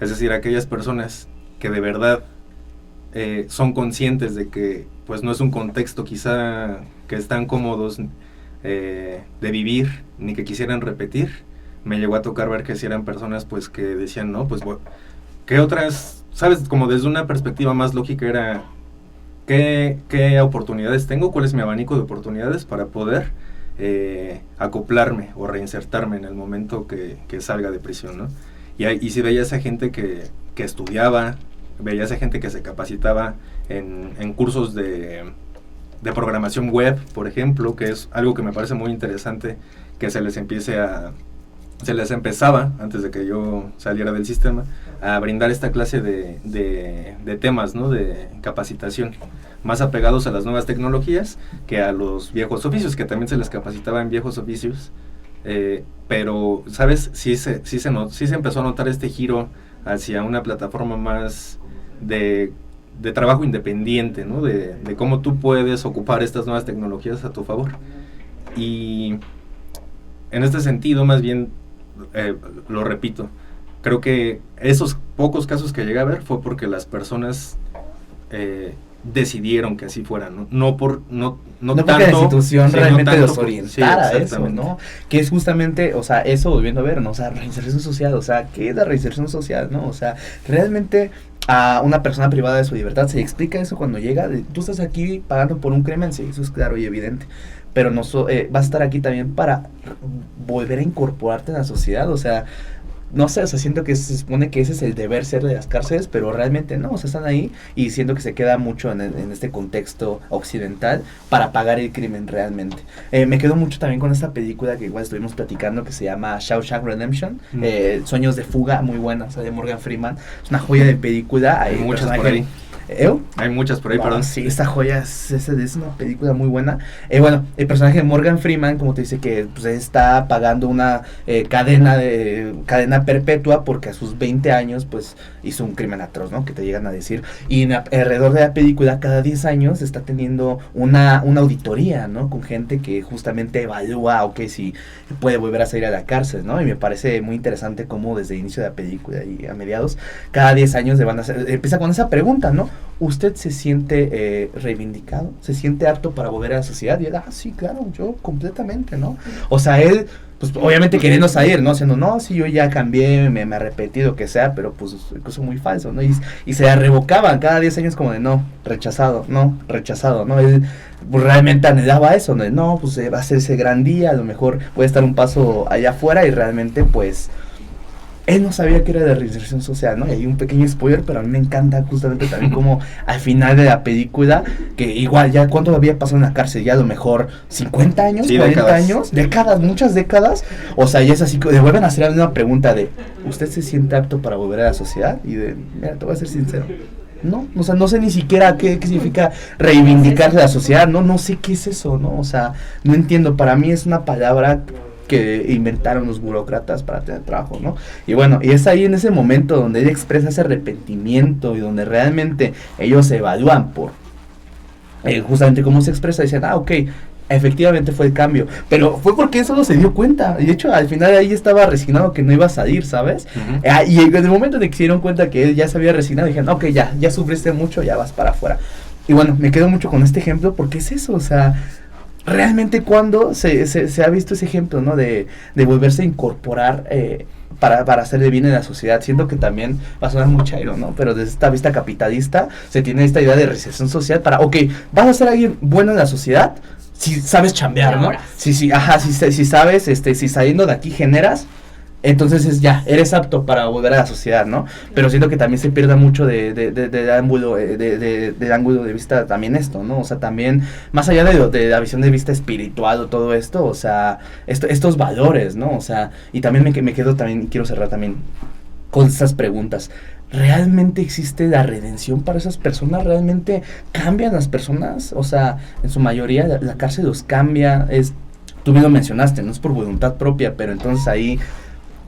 Es decir, aquellas personas que de verdad son conscientes de que pues no es un contexto quizá que están cómodos de vivir, ni que quisieran repetir. Me llegó a tocar ver que si eran personas pues que decían, no, pues ¿qué otras? ¿Sabes? Como desde una perspectiva más lógica era, qué oportunidades tengo, cuál es mi abanico de oportunidades para poder acoplarme o reinsertarme en el momento que salga de prisión, ¿no? Y si veía esa gente que estudiaba, veía esa gente que se capacitaba en cursos de programación web, por ejemplo, que es algo que me parece muy interesante, que se les empezaba, antes de que yo saliera del sistema, a brindar esta clase de temas, ¿no? De capacitación, más apegados a las nuevas tecnologías que a los viejos oficios, que también se les capacitaba en viejos oficios, pero, ¿sabes? Sí se empezó a notar este giro hacia una plataforma más de trabajo independiente, ¿no? De cómo tú puedes ocupar estas nuevas tecnologías a tu favor. Y en este sentido, más bien, lo repito, creo que esos pocos casos que llegué a ver fue porque las personas decidieron que así fuera, no porque tanto, la institución realmente no los orientara a eso, ¿no? Que es justamente, o sea, eso volviendo a ver, ¿no? O sea, reinserción social, o sea, ¿qué es la reinserción social, no? O sea, realmente a una persona privada de su libertad se explica eso cuando llega, tú estás aquí pagando por un crimen, sí, eso es claro y evidente, pero no vas a estar aquí también para volver a incorporarte en la sociedad, o sea, no sé, o sea, siento que se supone que ese es el deber ser de las cárceles, pero realmente no, o sea, están ahí y siento que se queda mucho en este contexto occidental para pagar el crimen realmente. Me quedo mucho también con esta película que igual estuvimos platicando que se llama Shawshank Redemption, Sueños de fuga, muy buena, o sea, de Morgan Freeman, es una joya de película. Hay muchas por ahí. Hay muchas por ahí, perdón. Sí, esta joya es una película muy buena. Bueno, el personaje de Morgan Freeman, como te dice, que pues, está pagando una cadena perpetua porque a sus 20 años pues hizo un crimen atroz, ¿no? Que te llegan a decir. Y alrededor de la película, cada 10 años está teniendo una auditoría, ¿no? Con gente que justamente evalúa, si puede volver a salir a la cárcel, ¿no? Y me parece muy interesante cómo desde el inicio de la película y a mediados, cada 10 años empieza con esa pregunta, ¿no? ¿Usted se siente reivindicado? ¿Se siente apto para volver a la sociedad? Y él, sí, claro, yo completamente, ¿no? O sea, él, pues obviamente queriendo salir, ¿no? Siendo, no, sí, yo ya cambié, me arrepentí, lo que sea, pero pues es muy falso, ¿no? Y se revocaban cada 10 años como de, no, rechazado, ¿no? Él pues, realmente anhelaba eso, ¿no? No, pues va a ser ese gran día, a lo mejor puede estar un paso allá afuera y realmente, pues, él no sabía que era de reinserción social, ¿no? Y hay un pequeño spoiler, pero a mí me encanta justamente también como al final de la película, que igual ya cuánto había pasado en la cárcel, ya a lo mejor 50 años, sí, 40 años, muchas décadas, o sea, ya es así, le vuelven a hacer una pregunta de, ¿usted se siente apto para volver a la sociedad? Y mira, te voy a ser sincero, no, o sea, no sé ni siquiera qué significa reivindicarse de la sociedad, no sé qué es eso, ¿no? O sea, no entiendo, para mí es una palabra que inventaron los burócratas para tener trabajo, ¿no? Y bueno, y es ahí en ese momento donde ella expresa ese arrepentimiento y donde realmente ellos se evalúan por justamente cómo se expresa, dicen, ok, efectivamente fue el cambio, pero fue porque eso no se dio cuenta, y de hecho al final ahí estaba resignado que no iba a salir, ¿sabes? Uh-huh. Y en el momento de que se dieron cuenta que él ya se había resignado, dijeron, ok, ya sufriste mucho, ya vas para afuera. Y bueno, me quedo mucho con este ejemplo porque es eso, o sea, realmente cuando se ha visto ese ejemplo, ¿no? De volverse a incorporar para hacerle bien en la sociedad, siendo que también va a sonar muy chairo, ¿no? Pero desde esta vista capitalista se tiene esta idea de reinserción social para, vas a ser alguien bueno en la sociedad si sabes chambear, ¿no? Si sabes, si saliendo de aquí generas, entonces eres apto para volver a la sociedad, ¿no? Pero siento que también se pierde mucho del ángulo de vista también esto, ¿no? O sea, también, más allá de la visión de vista espiritual o todo esto, o sea, estos valores, ¿no? O sea, y también me quedo también, quiero cerrar también con estas preguntas. ¿Realmente existe la redención para esas personas? ¿Realmente cambian las personas? O sea, en su mayoría la cárcel los cambia, tú bien lo mencionaste, no es por voluntad propia, pero entonces ahí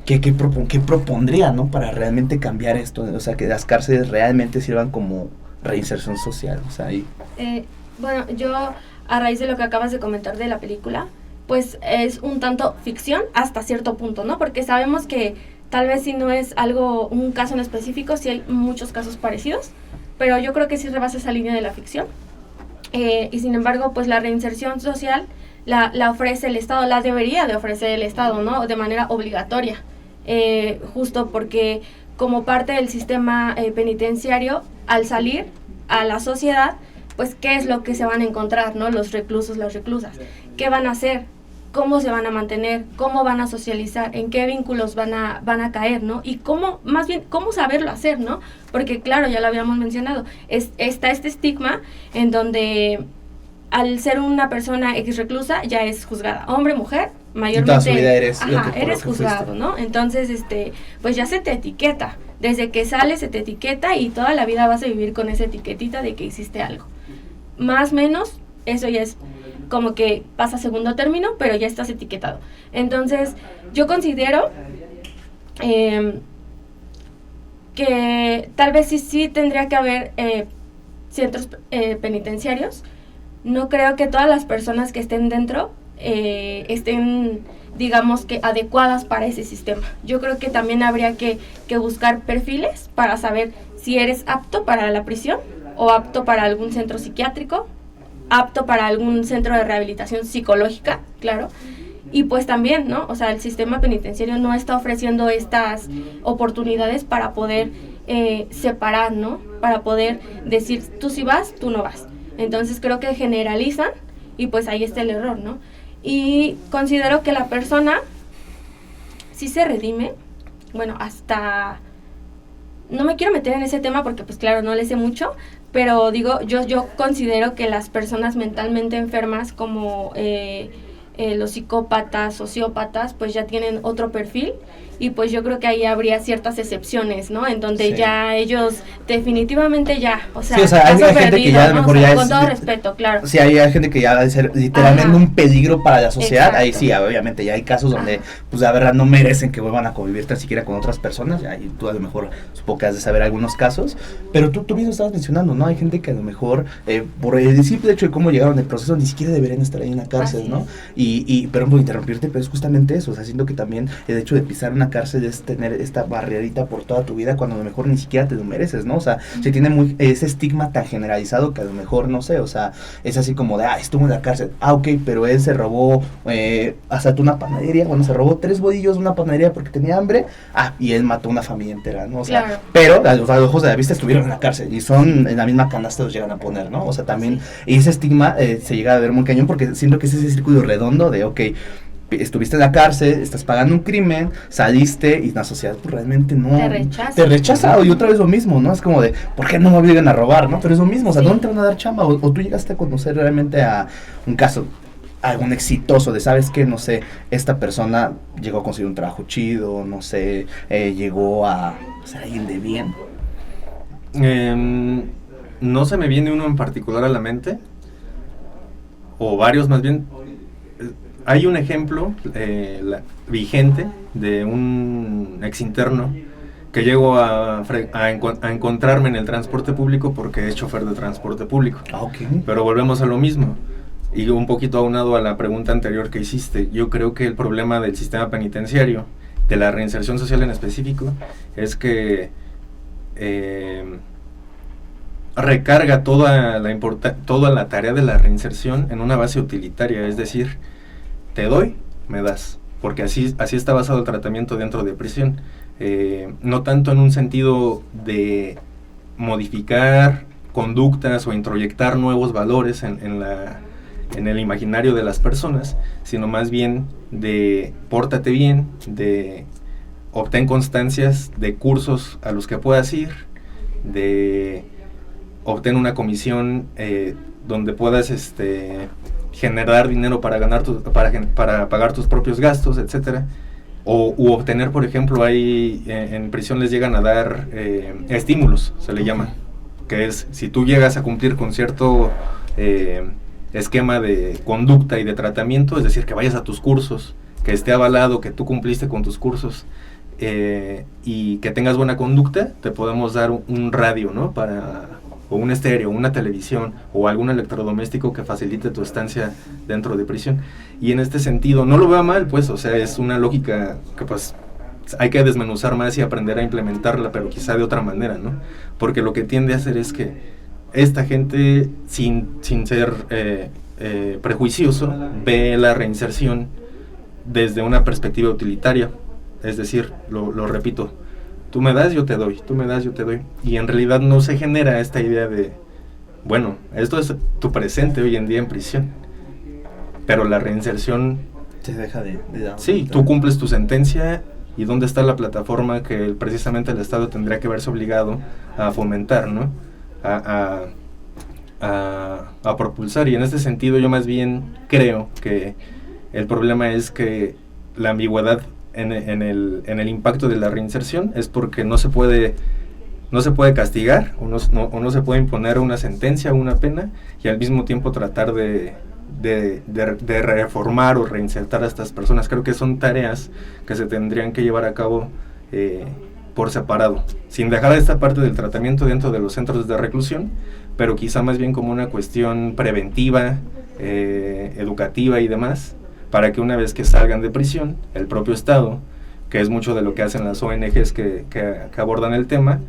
¿qué propondría, ¿no? Para realmente cambiar esto, o sea, que las cárceles realmente sirvan como reinserción social, o sea, ahí. Bueno, yo a raíz de lo que acabas de comentar de la película, pues es un tanto ficción hasta cierto punto, ¿no? Porque sabemos que tal vez si no es un caso en específico, sí hay muchos casos parecidos, pero yo creo que sí rebasa esa línea de la ficción. Y sin embargo, pues la reinserción social la ofrece el Estado, la debería de ofrecer el Estado, ¿no? De manera obligatoria. Justo porque como parte del sistema penitenciario, al salir a la sociedad, pues qué es lo que se van a encontrar, ¿no? Los reclusos, las reclusas, qué van a hacer, cómo se van a mantener, cómo van a socializar, en qué vínculos van a caer, ¿no? Y cómo, más bien, cómo saberlo hacer, ¿no? Porque claro, ya lo habíamos mencionado, está este estigma en donde al ser una persona ex reclusa ya es juzgada, hombre, mujer, mayormente. Toda su vida eres eres juzgado, ¿no? Entonces, pues ya se te etiqueta, desde que sales se te etiqueta y toda la vida vas a vivir con esa etiquetita de que hiciste algo. Más o menos, eso ya es como que pasa a segundo término, pero ya estás etiquetado. Entonces, yo considero que tal vez sí tendría que haber centros penitenciarios. No creo que todas las personas que estén dentro estén, digamos que, adecuadas para ese sistema. Yo creo que también habría que buscar perfiles para saber si eres apto para la prisión o apto para algún centro psiquiátrico, apto para algún centro de rehabilitación psicológica, claro. Y pues también, ¿no? O sea, el sistema penitenciario no está ofreciendo estas oportunidades para poder separar, ¿no? Para poder decir, tú sí vas, tú no vas. Entonces creo que generalizan y pues ahí está el error, ¿no? Y considero que la persona sí se redime, bueno, hasta... No me quiero meter en ese tema porque pues claro, no le sé mucho, pero digo, yo considero que las personas mentalmente enfermas como los psicópatas, sociópatas, pues ya tienen otro perfil y pues yo creo que ahí habría ciertas excepciones, ¿no? En donde ya ellos definitivamente ya, o sea, sí, hay gente perdido, que ya a lo mejor ya con es... todo respeto, claro. Sí, hay gente que ya va a ser literalmente un peligro para la sociedad. Exacto. Ahí sí, obviamente, ya hay casos donde, pues la verdad, no merecen que vuelvan a convivir tan siquiera con otras personas. Ya, y tú a lo mejor supongo que has de saber algunos casos. Pero tú mismo estabas mencionando, ¿no? Hay gente que a lo mejor, por el simple hecho de cómo llegaron el proceso, ni siquiera deberían estar ahí en la cárcel, ¿no? Y perdón por interrumpirte, pero es justamente eso. O sea, siento que también el hecho de pisar una cárcel es tener esta barrerita por toda tu vida cuando a lo mejor ni siquiera te lo mereces, ¿no? O sea, se tiene ese estigma tan generalizado que a lo mejor, no sé, o sea, es así como de, estuvo en la cárcel, ok, pero él se robó, asaltó una panadería, bueno, se robó 3 bolillos de una panadería porque tenía hambre, y él mató una familia entera, ¿no? O sea, claro. Pero a los ojos de la vista estuvieron en la cárcel y son en la misma canasta los llegan a poner, ¿no? O sea, también, y ese estigma se llega a ver muy cañón porque siento que es ese círculo redondo de, ok, estuviste en la cárcel, estás pagando un crimen, saliste y la sociedad pues realmente no te rechaza y otra vez lo mismo, ¿no? Es como de, ¿por qué no me obligan a robar, no? Pero es lo mismo, o sea, ¿dónde te van a dar chamba? O tú llegaste a conocer realmente a un caso, algún exitoso de, ¿sabes qué? No sé, esta persona llegó a conseguir un trabajo chido, no sé, llegó a ser alguien de bien. No se me viene uno en particular a la mente, o varios más bien. Hay un ejemplo vigente de un exinterno que llegó a encontrarme en el transporte público porque es chofer de transporte público. Okay. Pero volvemos a lo mismo. Y un poquito aunado a la pregunta anterior que hiciste, yo creo que el problema del sistema penitenciario, de la reinserción social en específico, es que recarga toda la tarea de la reinserción en una base utilitaria, es decir, te doy, me das, porque así está basado el tratamiento dentro de prisión, no tanto en un sentido de modificar conductas o introyectar nuevos valores en el imaginario de las personas, sino más bien de pórtate bien, de obtén constancias de cursos a los que puedas ir, de obtén una comisión donde puedas generar dinero para para pagar tus propios gastos, etcétera, u obtener, por ejemplo, en prisión les llegan a dar estímulos, se le llama, que es, si tú llegas a cumplir con cierto esquema de conducta y de tratamiento, es decir, que vayas a tus cursos, que esté avalado que tú cumpliste con tus cursos, y que tengas buena conducta, te podemos dar un radio, ¿no? O un estéreo, una televisión o algún electrodoméstico que facilite tu estancia dentro de prisión. Y en este sentido, no lo veo mal, pues, o sea, es una lógica que pues hay que desmenuzar más y aprender a implementarla, pero quizá de otra manera, ¿no? Porque lo que tiende a hacer es que esta gente, sin ser prejuicioso, ve la reinserción desde una perspectiva utilitaria, es decir, lo repito, tú me das, yo te doy, tú me das, yo te doy. Y en realidad no se genera esta idea de bueno, esto es tu presente hoy en día en prisión, pero la reinserción... Se deja de dar. Sí, tú cumples tu sentencia, y dónde está la plataforma que precisamente el Estado tendría que verse obligado a fomentar, ¿no? A propulsar. Y en este sentido yo más bien creo que el problema es que la ambigüedad en el impacto de la reinserción es porque no se puede castigar o no se puede imponer una sentencia o una pena, y al mismo tiempo tratar de reformar o reinsertar a estas personas. Creo que son tareas que se tendrían que llevar a cabo por separado, sin dejar esta parte del tratamiento dentro de los centros de reclusión, pero quizá más bien como una cuestión preventiva, educativa y demás, para que una vez que salgan de prisión, el propio Estado, que es mucho de lo que hacen las ONGs que abordan el tema,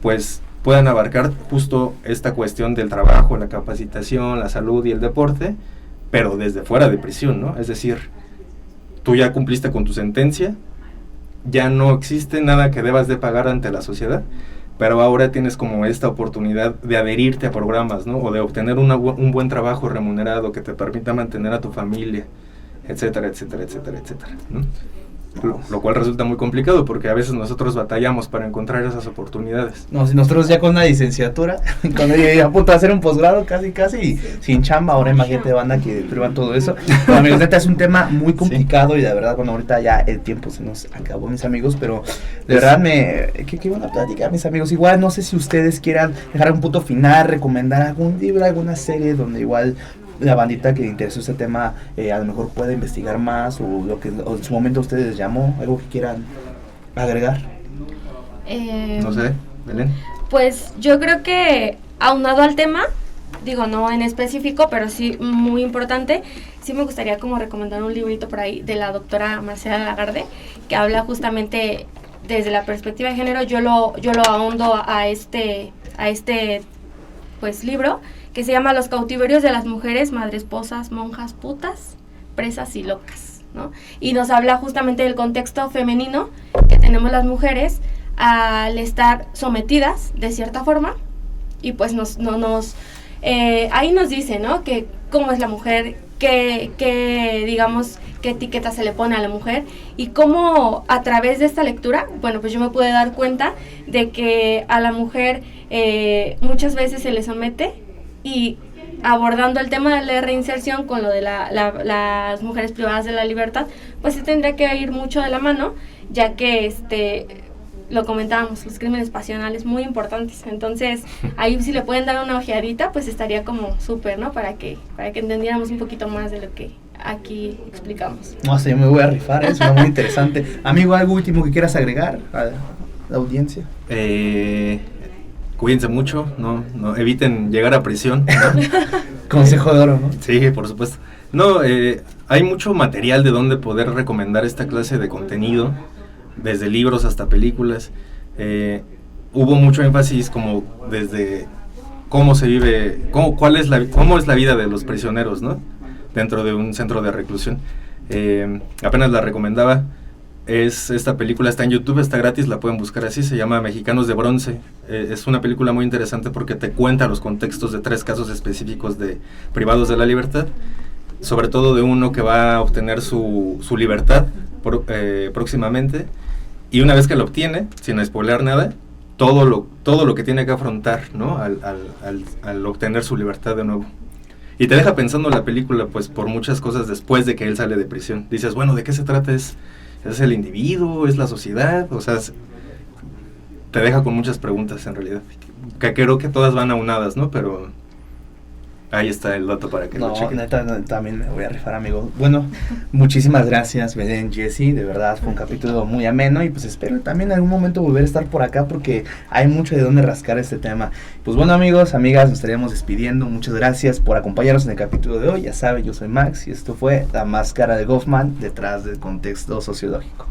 pues puedan abarcar justo esta cuestión del trabajo, la capacitación, la salud y el deporte, pero desde fuera de prisión, ¿no? Es decir, tú ya cumpliste con tu sentencia, ya no existe nada que debas de pagar ante la sociedad, pero ahora tienes como esta oportunidad de adherirte a programas, ¿no? O de obtener un buen trabajo remunerado que te permita mantener a tu familia, etcétera, etcétera, etcétera, etcétera, ¿no? Lo cual resulta muy complicado porque a veces nosotros batallamos para encontrar esas oportunidades. No, si nosotros ya con una licenciatura, cuando yo a punto de hacer un posgrado casi, y sin chamba, ahora imagínate banda que prueban todo eso. Pero amigos, neta es un tema muy complicado, sí. Y de verdad, bueno, ahorita ya el tiempo se nos acabó, mis amigos, pero de verdad qué buena plática, mis amigos. Igual no sé si ustedes quieran dejar un punto final, recomendar algún libro, alguna serie donde igual la bandita que le interesó este tema a lo mejor puede investigar más, o lo que en su momento a ustedes les llamó, algo que quieran agregar. No sé, Belén. Pues yo creo que aunado al tema, digo no en específico, pero sí muy importante, sí me gustaría como recomendar un librito por ahí de la doctora Marcela Lagarde, que habla justamente desde la perspectiva de género. Yo lo ahondo a este pues libro, que se llama Los cautiverios de las mujeres, madresposas, monjas, putas, presas y locas, ¿no? Y nos habla justamente del contexto femenino que tenemos las mujeres al estar sometidas de cierta forma, y pues ahí nos dice, ¿no? Que cómo es la mujer, digamos, qué etiqueta se le pone a la mujer, y cómo a través de esta lectura, bueno, pues yo me pude dar cuenta de que a la mujer muchas veces se le somete, y abordando el tema de la reinserción con lo de las mujeres privadas de la libertad, pues se tendría que ir mucho de la mano, ya que lo comentábamos, los crímenes pasionales muy importantes. Entonces ahí si le pueden dar una ojeadita, pues estaría como súper, ¿no? Para que entendiéramos un poquito más de lo que aquí explicamos. No sé, me voy a rifar, es muy interesante. Amigo, ¿algo último que quieras agregar a la audiencia? Cuídense mucho, no eviten llegar a prisión, ¿no? Consejo de oro, ¿no? Sí, por supuesto. No, hay mucho material de donde poder recomendar esta clase de contenido, desde libros hasta películas. Hubo mucho énfasis como desde cómo se vive, cómo es la vida de los prisioneros, ¿no? Dentro de un centro de reclusión. Apenas la recomendaba. Esta película está en YouTube, está gratis, la pueden buscar así, se llama Mexicanos de Bronce. Es una película muy interesante porque te cuenta los contextos de 3 casos específicos de privados de la libertad, sobre todo de uno que va a obtener su libertad próximamente, y una vez que lo obtiene, sin spoilear nada, todo lo que tiene que afrontar, ¿no? al obtener su libertad de nuevo. Y te deja pensando la película, pues, por muchas cosas después de que él sale de prisión. Dices, bueno, ¿de qué se trata? ¿Es el individuo? ¿Es la sociedad? O sea, te deja con muchas preguntas en realidad, que creo que todas van aunadas, ¿no? Pero ahí está el dato para que lo chequen. Neta, también me voy a rifar, amigo. Bueno, muchísimas gracias, Belén, Jessy, de verdad fue un capítulo muy ameno, y pues espero también en algún momento volver a estar por acá porque hay mucho de dónde rascar este tema. Pues bueno, amigos, amigas, nos estaríamos despidiendo. Muchas gracias por acompañarnos en el capítulo de hoy. Ya saben, yo soy Max y esto fue La Máscara de Goffman, detrás del contexto sociológico.